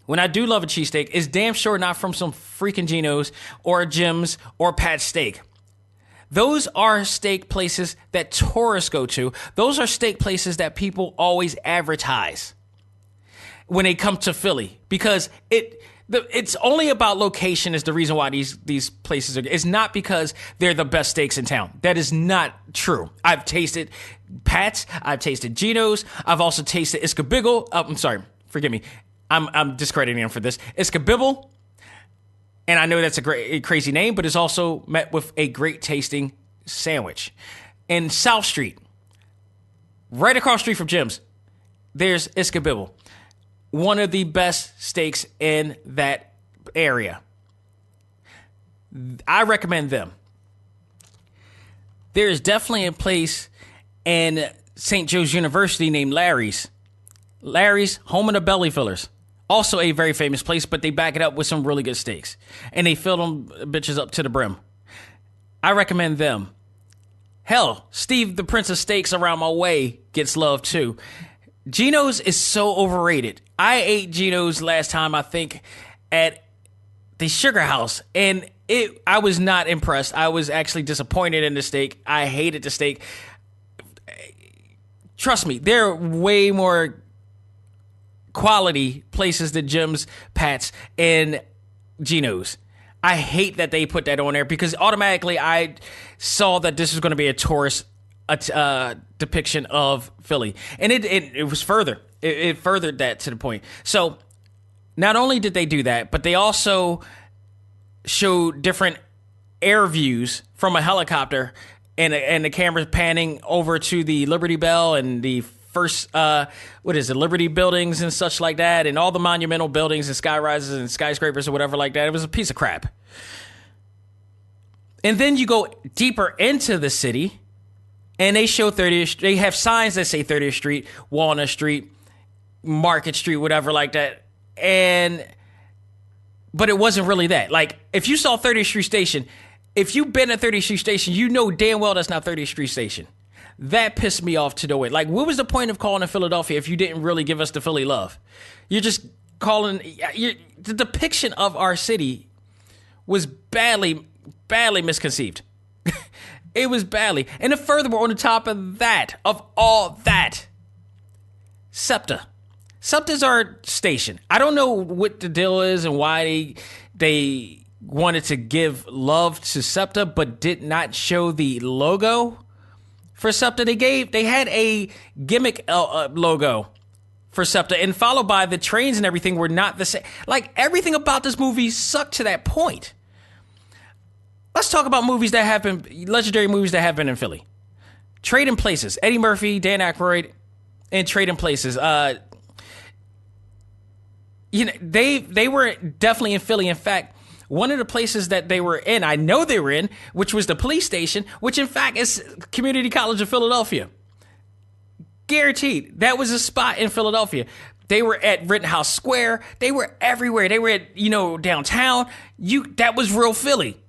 When I do love a cheesesteak, it's damn sure not from some freaking Geno's or Jim's or Pat's Steak. Those are steak places that tourists go to. Those are steak places that people always advertise when they come to Philly, because it's only about location is the reason why these places are. It's not because they're the best steaks in town. That is not true. I've tasted Pat's. I've tasted Geno's. I've also tasted Iskabibble. I'm sorry. Forgive me. I'm discrediting him for this. Iskabibble. And I know that's a crazy name, but it's also met with a great tasting sandwich. In South Street, right across the street from Jim's, there's Iskabibble. One of the best steaks in that area. I recommend them. There is definitely a place in St. Joe's University named Larry's. Larry's, home of the belly fillers. Also a very famous place, but they back it up with some really good steaks. And they fill them bitches up to the brim. I recommend them. Hell, Steve the Prince of Steaks around my way gets love too. Geno's is so overrated. I ate Geno's last time, I think, at the Sugar House, and I was not impressed. I was actually disappointed in the steak. I hated the steak. Trust me, there are way more quality places than Jim's, Pat's, and Geno's. I hate that they put that on there because automatically I saw that this was going to be a tourist depiction of Philly. And it was further. It furthered that to the point. So not only did they do that, but they also showed different air views from a helicopter and the camera panning over to the Liberty Bell and the first, Liberty buildings and such like that, and all the monumental buildings and sky rises and skyscrapers or whatever like that. It was a piece of crap. And then you go deeper into the city, and they show 30th. They have signs that say 30th Street, Walnut Street, Market Street, whatever like that. But it wasn't really that. Like, if you saw 30th Street Station, if you've been at 30th Street Station, you know damn well that's not 30th Street Station. That pissed me off to no end. Like, what was the point of calling it Philadelphia if you didn't really give us the Philly love? You're just calling... the depiction of our city was badly misconceived. It was badly. And then furthermore, on the top of that, of all that, SEPTA. SEPTA's our station. I don't know what the deal is and why they wanted to give love to SEPTA, but did not show the logo for SEPTA. They had a gimmick logo for SEPTA, and followed by the trains and everything were not the same. Like, everything about this movie sucked to that point. Let's talk about movies that have been, legendary movies that have been in Philly. Trading Places. Eddie Murphy, Dan Aykroyd, and Trading Places. They were definitely in Philly. In fact, one of the places that they were in, I know they were in, which was the police station, which in fact is Community College of Philadelphia. Guaranteed. That was a spot in Philadelphia. They were at Rittenhouse Square. They were everywhere. They were at, downtown. That was real Philly.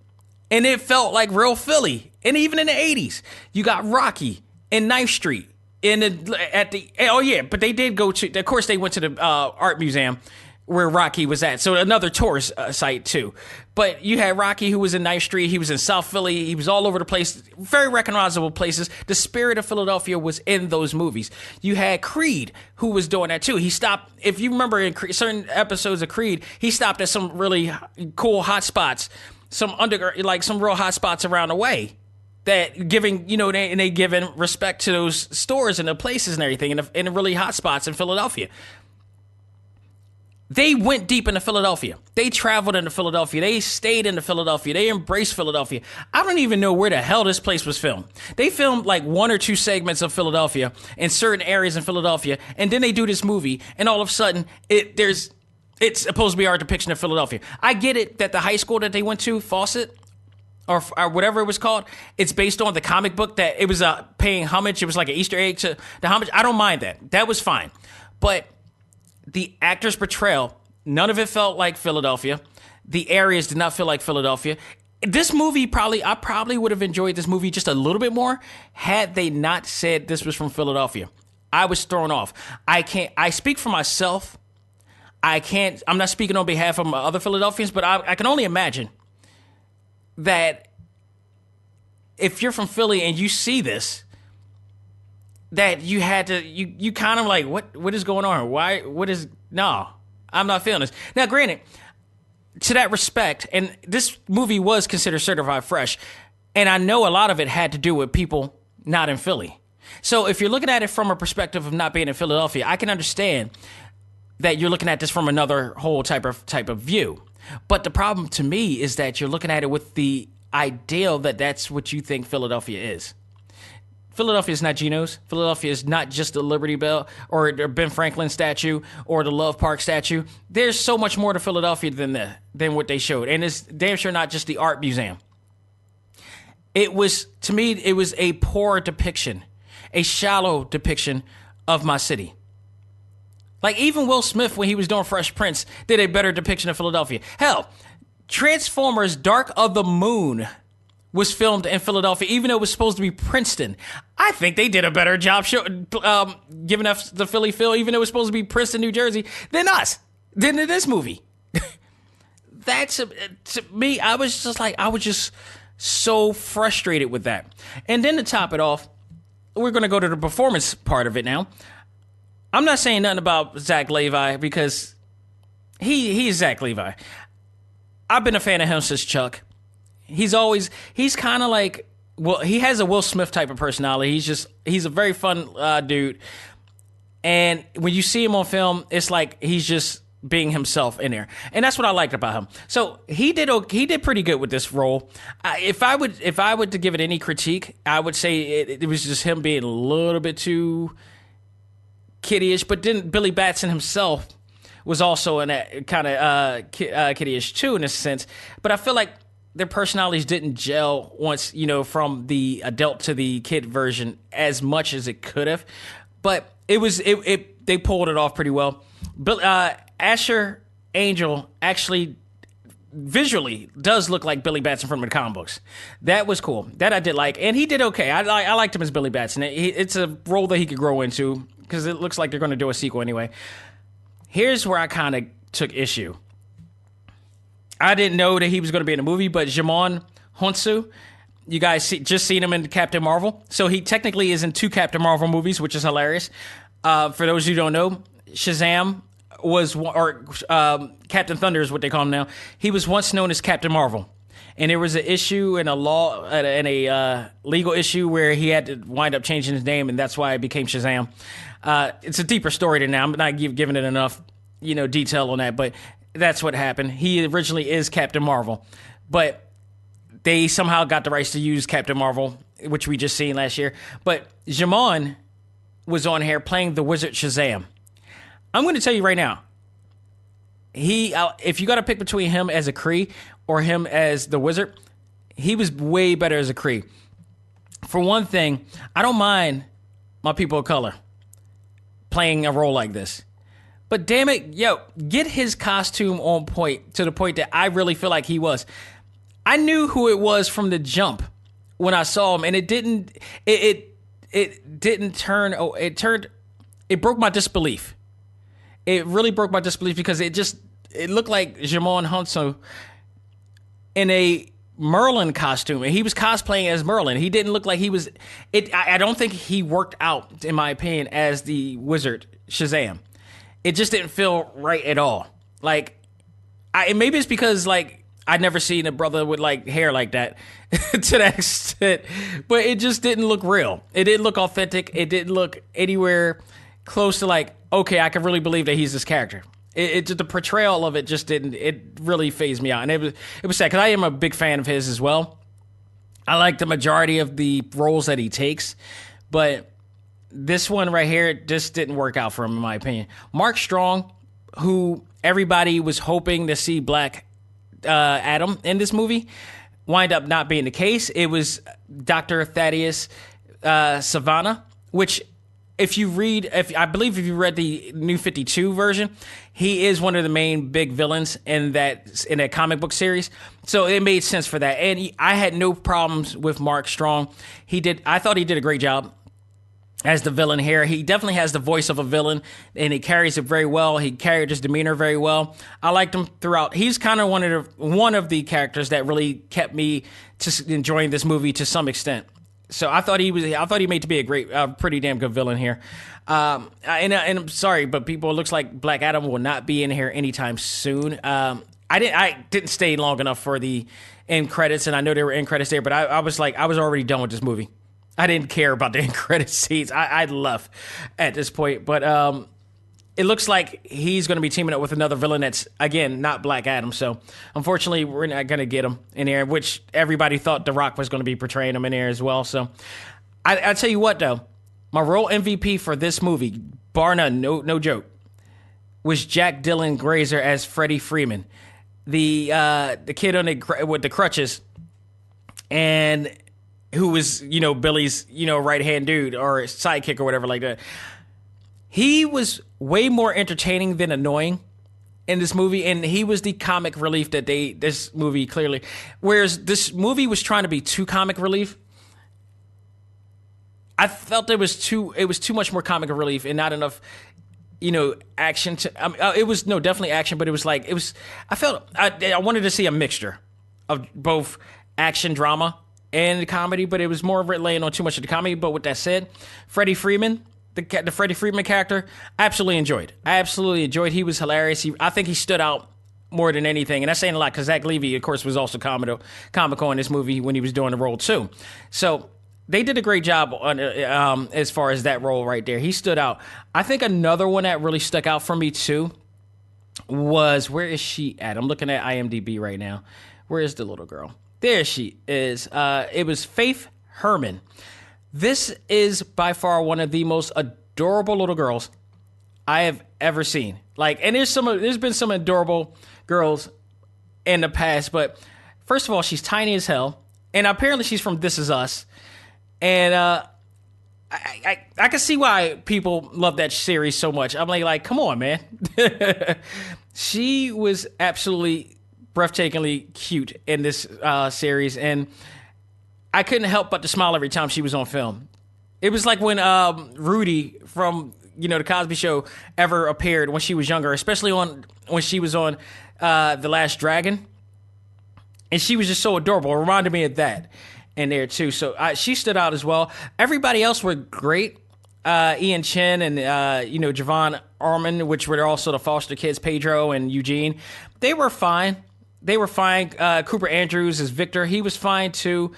And it felt like real Philly. And even in the 80s, you got Rocky and Knife Street. But they did go to, of course, they went to the art museum where Rocky was at. So another tourist site too. But you had Rocky, who was in Knife Street. He was in South Philly. He was all over the place. Very recognizable places. The spirit of Philadelphia was in those movies. You had Creed, who was doing that too. He stopped, if you remember in certain episodes of Creed, he stopped at some really cool hot spots, some real hot spots around the way. That giving, they giving respect to those stores and the places and everything in the really hot spots in Philadelphia. They went deep into Philadelphia. They traveled into Philadelphia. They stayed into Philadelphia. They embraced Philadelphia. I don't even know where the hell this place was filmed. They filmed like one or two segments of Philadelphia in certain areas in Philadelphia, and then they do this movie, and all of a sudden, it's supposed to be our depiction of Philadelphia. I get it that the high school that they went to, Fawcett, or whatever it was called, it's based on the comic book that it was paying homage. It was like an Easter egg to the homage. I don't mind that. That was fine. But the actor's portrayal, none of it felt like Philadelphia. The areas did not feel like Philadelphia. This movie I probably would have enjoyed this movie just a little bit more had they not said this was from Philadelphia. I was thrown off. I speak for myself. I'm not speaking on behalf of other Philadelphians, but I can only imagine that if you're from Philly and you see this, that you had to, you kind of like, what is going on? No, I'm not feeling this. Now, granted, to that respect, and this movie was considered certified fresh, and I know a lot of it had to do with people not in Philly. So if you're looking at it from a perspective of not being in Philadelphia, I can understand that you're looking at this from another whole type of view. But the problem to me is that you're looking at it with the ideal that that's what you think Philadelphia is. Philadelphia is not Geno's. Philadelphia is not just the Liberty Bell or the Ben Franklin statue or the Love Park statue. There's so much more to Philadelphia than what they showed. And it's damn sure not just the art museum. To me, it was a poor depiction, a shallow depiction of my city. Like, even Will Smith, when he was doing Fresh Prince, did a better depiction of Philadelphia. Hell, Transformers Dark of the Moon was filmed in Philadelphia, even though it was supposed to be Princeton. I think they did a better job giving us the Philly feel, even though it was supposed to be Princeton, New Jersey, than in this movie. To me, I was just so frustrated with that. And then to top it off, we're going to go to the performance part of it now. I'm not saying nothing about Zach Levi because he's Zach Levi. I've been a fan of him since Chuck. He's kind of like, well, he has a Will Smith type of personality. He's a very fun dude. And when you see him on film, it's like he's just being himself in there. And that's what I liked about him. So he did pretty good with this role. If I would to give it any critique, I would say it was just him being a little bit too kiddyish. But then Billy Batson himself was also in that kind of kiddyish too, in a sense. But I feel like their personalities didn't gel once, from the adult to the kid version as much as it could have. But they pulled it off pretty well. But Asher Angel actually visually does look like Billy Batson from the comic books. That was cool. That I did like. And he did okay. I liked him as Billy Batson. It's a role that he could grow into because it looks like they're going to do a sequel anyway. Here's where I kind of took issue. I didn't know that he was going to be in the movie, but Djimon Hounsou, you guys just seen him in Captain Marvel. So he technically is in 2 Captain Marvel movies, which is hilarious. For those who don't know, Shazam Captain Thunder is what they call him now. He was once known as Captain Marvel. And there was an issue in a legal issue where he had to wind up changing his name, and that's why it became Shazam. It's a deeper story than now. I'm not giving it enough, detail on that, but that's what happened. He originally is Captain Marvel, but they somehow got the rights to use Captain Marvel, which we just seen last year. But Djimon was on here playing the Wizard Shazam. I'm going to tell you right now, if you got to pick between him as a Kree or him as the Wizard, he was way better as a Kree. For one thing, I don't mind my people of color playing a role like this. But damn it, get his costume on point to the point that I really feel like he was. I knew who it was from the jump when I saw him, and it broke my disbelief. It really broke my disbelief because it looked like Djimon Hounsou in a Merlin costume, and he was cosplaying as Merlin. He didn't look like he was. I don't think he worked out, in my opinion, as the Wizard Shazam. It just didn't feel right at all. Like, maybe it's because I'd never seen a brother with hair like that to that extent, but it just didn't look real. It didn't look authentic. It didn't look anywhere close to okay, I can really believe that he's this character. The portrayal of it just didn't. It really phased me out, and it was sad because I am a big fan of his as well. I like the majority of the roles that he takes, but this one right here just didn't work out for him, in my opinion. Mark Strong, who everybody was hoping to see Black Adam in this movie, wind up not being the case. It was Dr. Thaddeus Savannah, which if you read, if you read the New 52 version, he is one of the main big villains in that comic book series. So it made sense for that. And I had no problems with Mark Strong. I thought he did a great job as the villain here. He definitely has the voice of a villain, and he carries it very well. He carried his demeanor very well. I liked him throughout. He's kind of one of the characters that really kept me to enjoying this movie to some extent. So I thought he made to be a pretty damn good villain here. And I'm sorry, but it looks like Black Adam will not be in here anytime soon. I didn't stay long enough for the end credits, and I know there were end credits there, but I was already done with this movie. I didn't care about the end credit scenes. I left at this point, but it looks like he's going to be teaming up with another villain that's, again, not Black Adam. So, unfortunately, we're not going to get him in there, which everybody thought The Rock was going to be portraying him in there as well. So, I tell you what, though, my role MVP for this movie, bar none, no joke, was Jack Dylan Grazer as Freddie Freeman, the kid with the crutches, and who was, Billy's, right-hand dude or sidekick or whatever like that. He was way more entertaining than annoying in this movie, and he was the comic relief that this movie clearly. Whereas this movie was trying to be too comic relief, I felt it was too much more comic relief and not enough, action. It was definitely action, but it was like I wanted to see a mixture of both action, drama, and comedy, but it was more of it laying on too much of the comedy. But with that said, Freddie Freeman. The Freddie Freeman character, I absolutely enjoyed. He was hilarious. I think he stood out more than anything. And that's saying a lot because Zach Levy, of course, was also comical in this movie when he was doing the role too. So they did a great job on as far as that role right there. He stood out. I think another one that really stuck out for me too was, where is she at? I'm looking at IMDb right now. Where is the little girl? There she is. It was Faith Herman. This is by far one of the most adorable little girls I have ever seen. And there's been some adorable girls in the past, but first of all, she's tiny as hell, and apparently she's from This Is Us, and I can see why people love that series so much. I'm like, come on, man. She was absolutely breathtakingly cute in this series, and I couldn't help but to smile every time she was on film. It was like when Rudy from the Cosby Show ever appeared when she was younger, especially when she was on The Last Dragon, and she was just so adorable. It reminded me of that in there too. So she stood out as well. Everybody else were great. Ian Chen and Javon Armin, which were also the foster kids, Pedro and Eugene. They were fine. Cooper Andrews as Victor, he was fine too.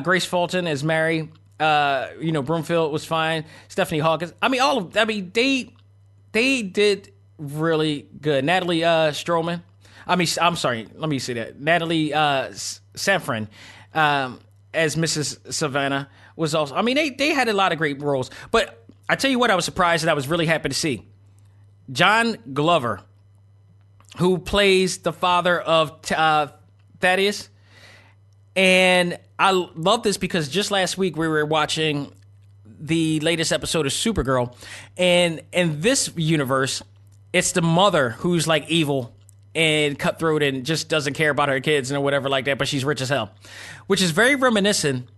Grace Fulton as Mary. Broomfield was fine. Stephanie Hawkins. They did really good. Natalie Stroman. I'm sorry. Let me say that. Natalie Sanfran as Mrs. Savannah was also. They had a lot of great roles. But I tell you what, I was surprised and I was really happy to see John Glover, who plays the father of Thaddeus. And I love this because just last week we were watching the latest episode of Supergirl. And in this universe, it's the mother who's like evil and cutthroat and just doesn't care about her kids and whatever like that, but she's rich as hell. Which is very reminiscent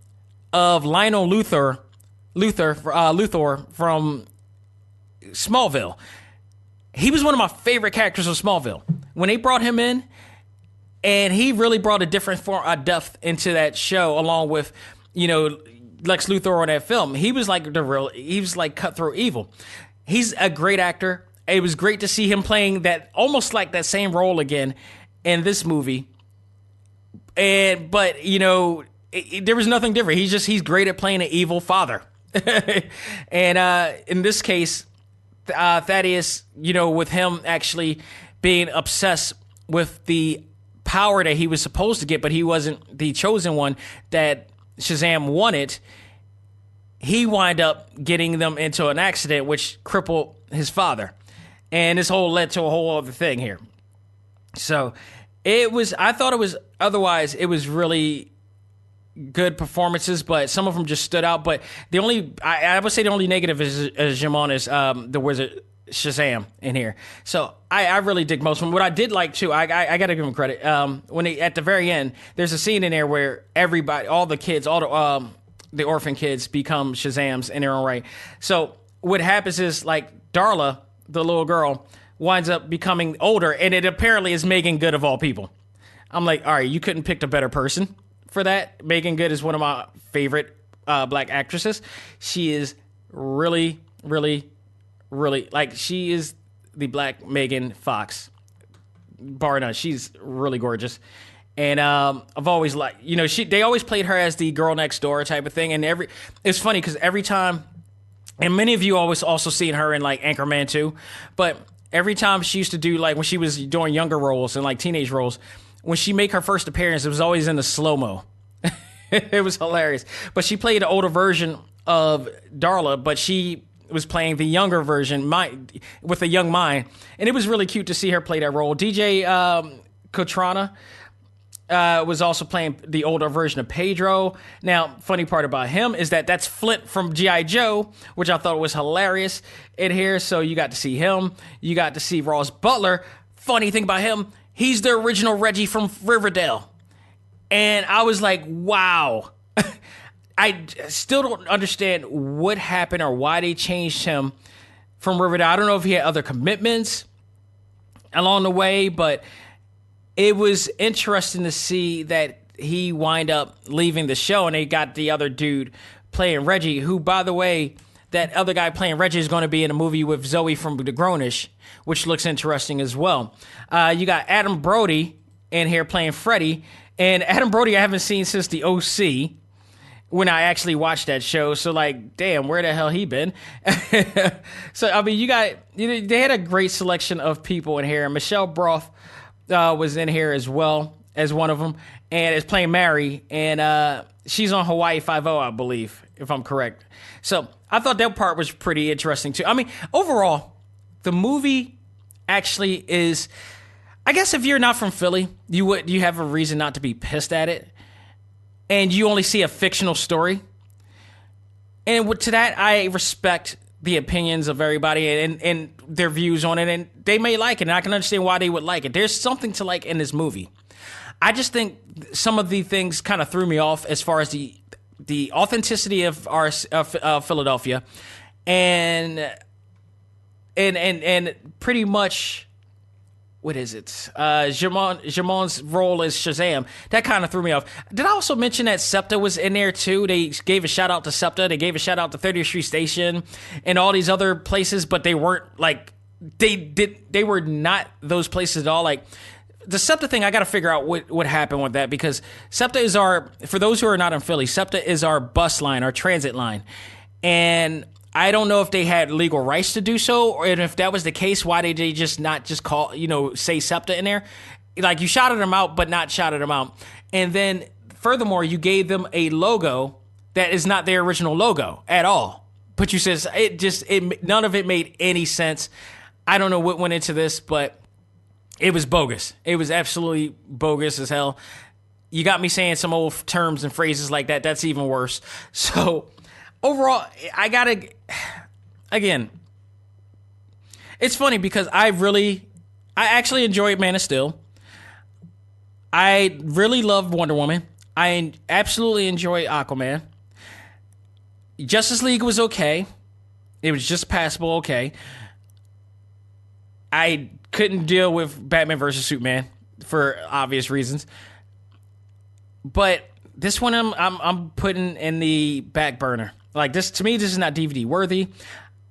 of Lionel Luthor from Smallville. He was one of my favorite characters of Smallville. When they brought him in, and he really brought a different form of depth into that show, along with, Lex Luthor on that film. He was like cutthroat evil. He's a great actor. It was great to see him playing that almost like that same role again in this movie. But there was nothing different. He's great at playing an evil father. And in this case, Thaddeus, with him actually being obsessed with the power that he was supposed to get, but he wasn't the chosen one that Shazam wanted, he wound up getting them into an accident which crippled his father. And this whole led to a whole other thing here. So I thought it was really good performances, but some of them just stood out. But I would say the only negative is Jamon is the wizard Shazam in here. So I really dig most of them. What I did like too, I got to give him credit. When at the very end, there's a scene in there where everybody, all the kids, all the orphan kids become Shazams in their own right. So what happens is like Darla, the little girl, winds up becoming older, and it apparently is Megan Good of all people. I'm like, all right, you couldn't pick a better person for that. Megan Good is one of my favorite black actresses. She is really, really, really, like, she is the black Megan Fox, bar none. She's really gorgeous. And I've always liked, they always played her as the girl next door type of thing. And it's funny because every time, and many of you always also seen her in like Anchorman too, but every time she used to do, like when she was doing younger roles and like teenage roles, when she made her first appearance, it was always in the slow-mo. It was hilarious. But she played an older version of Darla, but she was playing the younger version with a young mind. And it was really cute to see her play that role. DJ Cotrana was also playing the older version of Pedro. Now, funny part about him is that's Flint from G.I. Joe, which I thought was hilarious in here. So you got to see him. You got to see Ross Butler. Funny thing about him, he's the original Reggie from Riverdale. And I was like, wow. I still don't understand what happened or why they changed him from Riverdale. I don't know if he had other commitments along the way, but it was interesting to see that he wind up leaving the show and they got the other dude playing Reggie, who, by the way, that other guy playing Reggie is going to be in a movie with Zoe from The Grownish, which looks interesting as well. You got Adam Brody in here playing Freddy, and Adam Brody I haven't seen since The OC when I actually watched that show. So, like, damn, where the hell he been? So, I mean, they had a great selection of people in here. Michelle Broth was in here as well as one of them, and is playing Mary, and she's on Hawaii Five-0, I believe, if I'm correct. So I thought that part was pretty interesting too. I mean, overall, the movie actually is, I guess if you're not from Philly, you have a reason not to be pissed at it, and you only see a fictional story. And to that, I respect the opinions of everybody and their views on it, and they may like it, and I can understand why they would like it. There's something to like in this movie. I just think some of the things kind of threw me off as far as the authenticity of our Philadelphia, and pretty much, what is it? Jamon's role as Shazam. That kind of threw me off. Did I also mention that SEPTA was in there too? They gave a shout out to SEPTA. They gave a shout out to 30th Street Station and all these other places, but they weren't like, they were not those places at all. Like, the SEPTA thing, I got to figure out what happened with that, because SEPTA is for those who are not in Philly, SEPTA is our bus line, our transit line. And I don't know if they had legal rights to do so, or if that was the case, why did they just not just call, say SEPTA in there? Like, you shouted them out, but not shouted them out. And then furthermore, you gave them a logo that is not their original logo at all. But you said none of it made any sense. I don't know what went into this, but it was bogus. It was absolutely bogus as hell. You got me saying some old terms and phrases like that. That's even worse. So overall, again, it's funny because I actually enjoyed Man of Steel. I really loved Wonder Woman. I absolutely enjoyed Aquaman. Justice League was okay. It was just passable okay. I couldn't deal with Batman versus Superman for obvious reasons. But this one I'm putting in the back burner. Like, this, to me, this is not DVD worthy.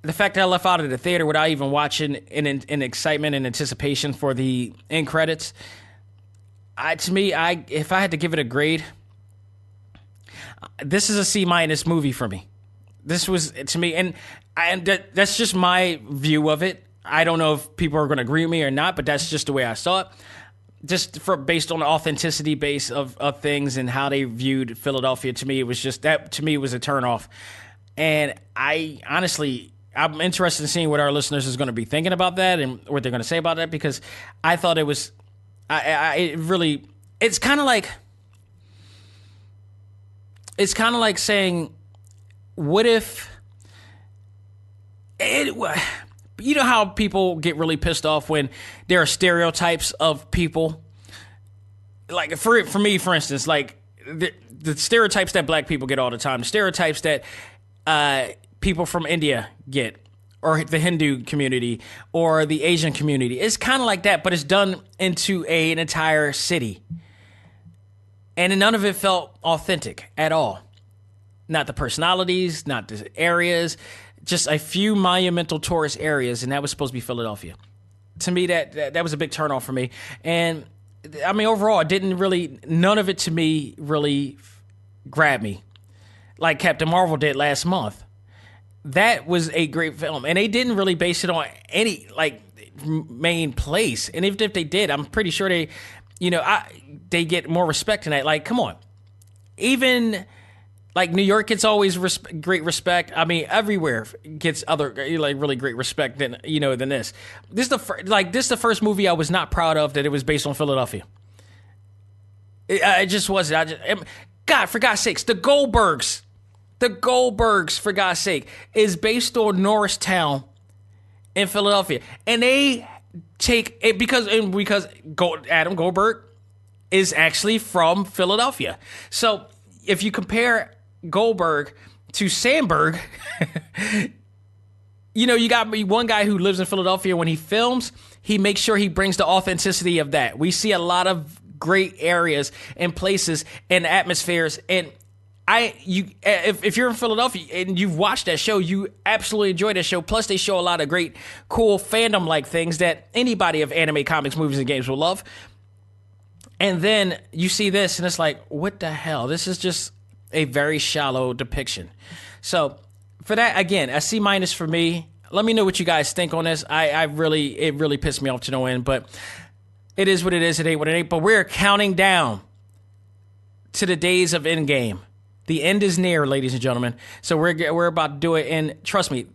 The fact that I left out of the theater without even watching in excitement and anticipation for the end credits, if I had to give it a grade, this is a C- movie for me. This was, to me, and that's just my view of it. I don't know if people are going to agree with me or not, but that's just the way I saw it. Just based on the authenticity base of things and how they viewed Philadelphia, to me, it was just that. To me, it was a turnoff. And I'm interested in seeing what our listeners is going to be thinking about that and what they're going to say about that, because I thought it was, it's kind of like, it's kind of like saying, what if you know how people get really pissed off when there are stereotypes of people? Like for me, for instance, like the stereotypes that black people get all the time, the stereotypes that people from India get, or the Hindu community, or the Asian community. It's kind of like that, but it's done into an entire city. And none of it felt authentic at all. Not the personalities, not the areas, just a few monumental tourist areas, and that was supposed to be Philadelphia. To me, that was a big turnoff for me. And I mean, overall, none of it to me really grabbed me like Captain Marvel did last month. That was a great film, and they didn't really base it on any like main place. And even if they did, I'm pretty sure they get more respect than that. Like, come on, even like New York gets always great respect. I mean, everywhere gets other like really great respect than this. This is the first movie I was not proud of that it was based on Philadelphia. It just wasn't. God, for God's sakes, the Goldbergs, for God's sake, is based on Norristown in Philadelphia. And they take it because Adam Goldberg is actually from Philadelphia. So if you compare Goldberg to Sandberg, you got one guy who lives in Philadelphia. When he films, he makes sure he brings the authenticity of that. We see a lot of great areas and places and atmospheres, and if you're in Philadelphia and you've watched that show, you absolutely enjoy that show. Plus, they show a lot of great, cool fandom-like things that anybody of anime, comics, movies, and games will love. And then you see this, and it's like, what the hell? This is just a very shallow depiction. So, for that, again, a C- for me. Let me know what you guys think on this. It really pissed me off to no end, but it is what it is. It ain't what it ain't. But we're counting down to the days of Endgame. The end is near, ladies and gentlemen. So we're about to do it, and trust me,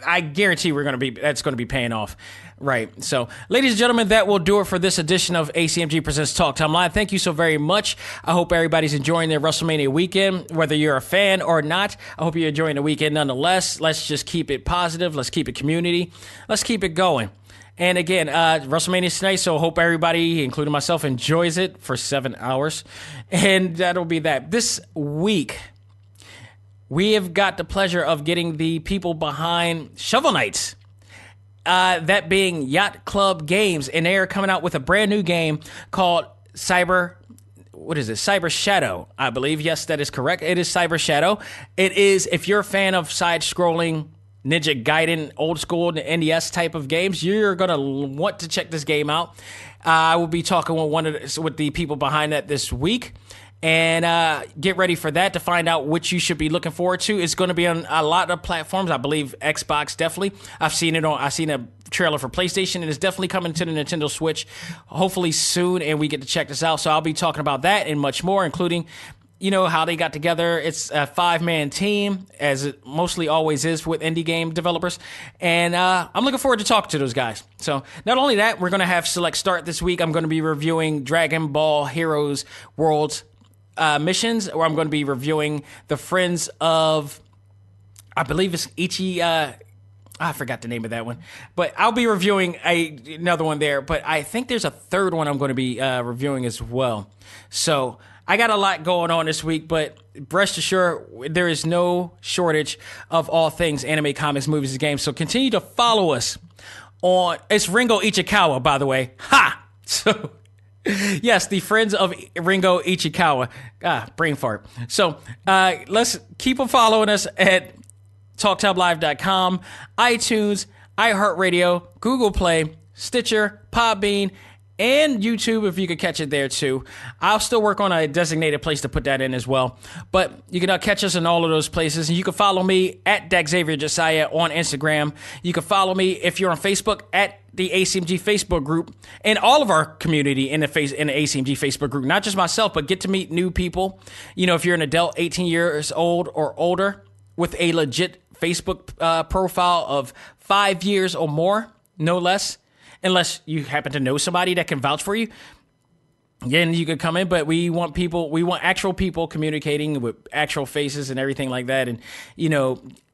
I guarantee that's going to be paying off. Right. So, ladies and gentlemen, that will do it for this edition of ACMG Presents Talk Time Live. Thank you so very much. I hope everybody's enjoying their WrestleMania weekend, whether you're a fan or not. I hope you're enjoying the weekend nonetheless. Let's just keep it positive. Let's keep it community. Let's keep it going. And again, WrestleMania's tonight, so I hope everybody, including myself, enjoys it for 7 hours. And that'll be that. This week, we have got the pleasure of getting the people behind Shovel Knights. That being Yacht Club Games. And they are coming out with a brand new game called Cyber Shadow, I believe. Yes, that is correct. It is Cyber Shadow. It is, if you're a fan of side-scrolling Ninja Gaiden, old school NES type of games, you're going to want to check this game out. I will be talking with the people behind that this week. And get ready for that to find out what you should be looking forward to. It's going to be on a lot of platforms. I believe Xbox definitely. I've seen a trailer for PlayStation, and it's definitely coming to the Nintendo Switch hopefully soon, and we get to check this out. So I'll be talking about that and much more, including how they got together. It's a 5-man team, as it mostly always is with indie game developers. And I'm looking forward to talking to those guys. So not only that, we're going to have Select Start this week. I'm going to be reviewing Dragon Ball Heroes Worlds missions, or I'm going to be reviewing the Friends of, I believe it's Ichi, I forgot the name of that one, but I'll be reviewing another one there, but I think there's a third one I'm going to be reviewing as well. So I got a lot going on this week, but rest assured, there is no shortage of all things anime, comics, movies, and games. So continue to follow us on, it's Ringo Ichikawa, by the way. Ha! So yes, the Friends of Ringo Ichikawa. Brain fart. So let's keep on following us at TalkTimeLive.com, iTunes, iHeartRadio, Google Play, Stitcher, Podbean, and YouTube if you could catch it there too. I'll still work on a designated place to put that in as well. But you can catch us in all of those places. And you can follow me at Xavier Josiah on Instagram. You can follow me if you're on Facebook at the ACMG Facebook group, and all of our community in the ACMG Facebook group. Not just myself, but get to meet new people. If you're an adult 18 years old or older with a legit Facebook profile of 5 years or more, no less, unless you happen to know somebody that can vouch for you, Again, you could come in, but we want actual people communicating with actual faces and everything like that. And,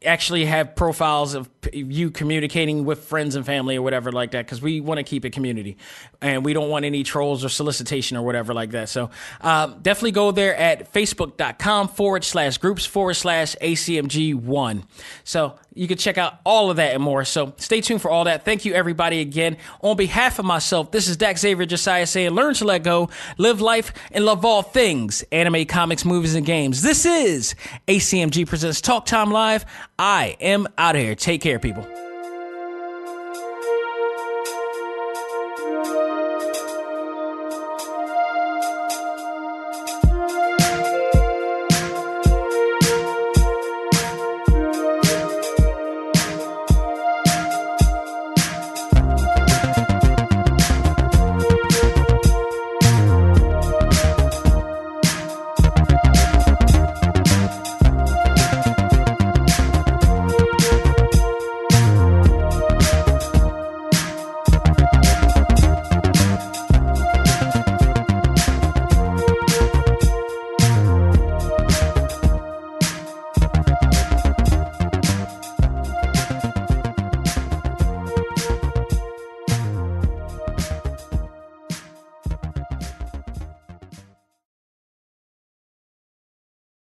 actually have profiles of you communicating with friends and family or whatever like that, because we want to keep it community and we don't want any trolls or solicitation or whatever like that. So definitely go there at facebook.com/groups/ACMG1. So you can check out all of that and more. So stay tuned for all that. Thank you, everybody, again. On behalf of myself, this is Dak Xavier Josiah saying, learn to let go, live life, and love all things anime, comics, movies, and games. This is ACMG Presents Talk Time Live. I am out of here. Take care, people.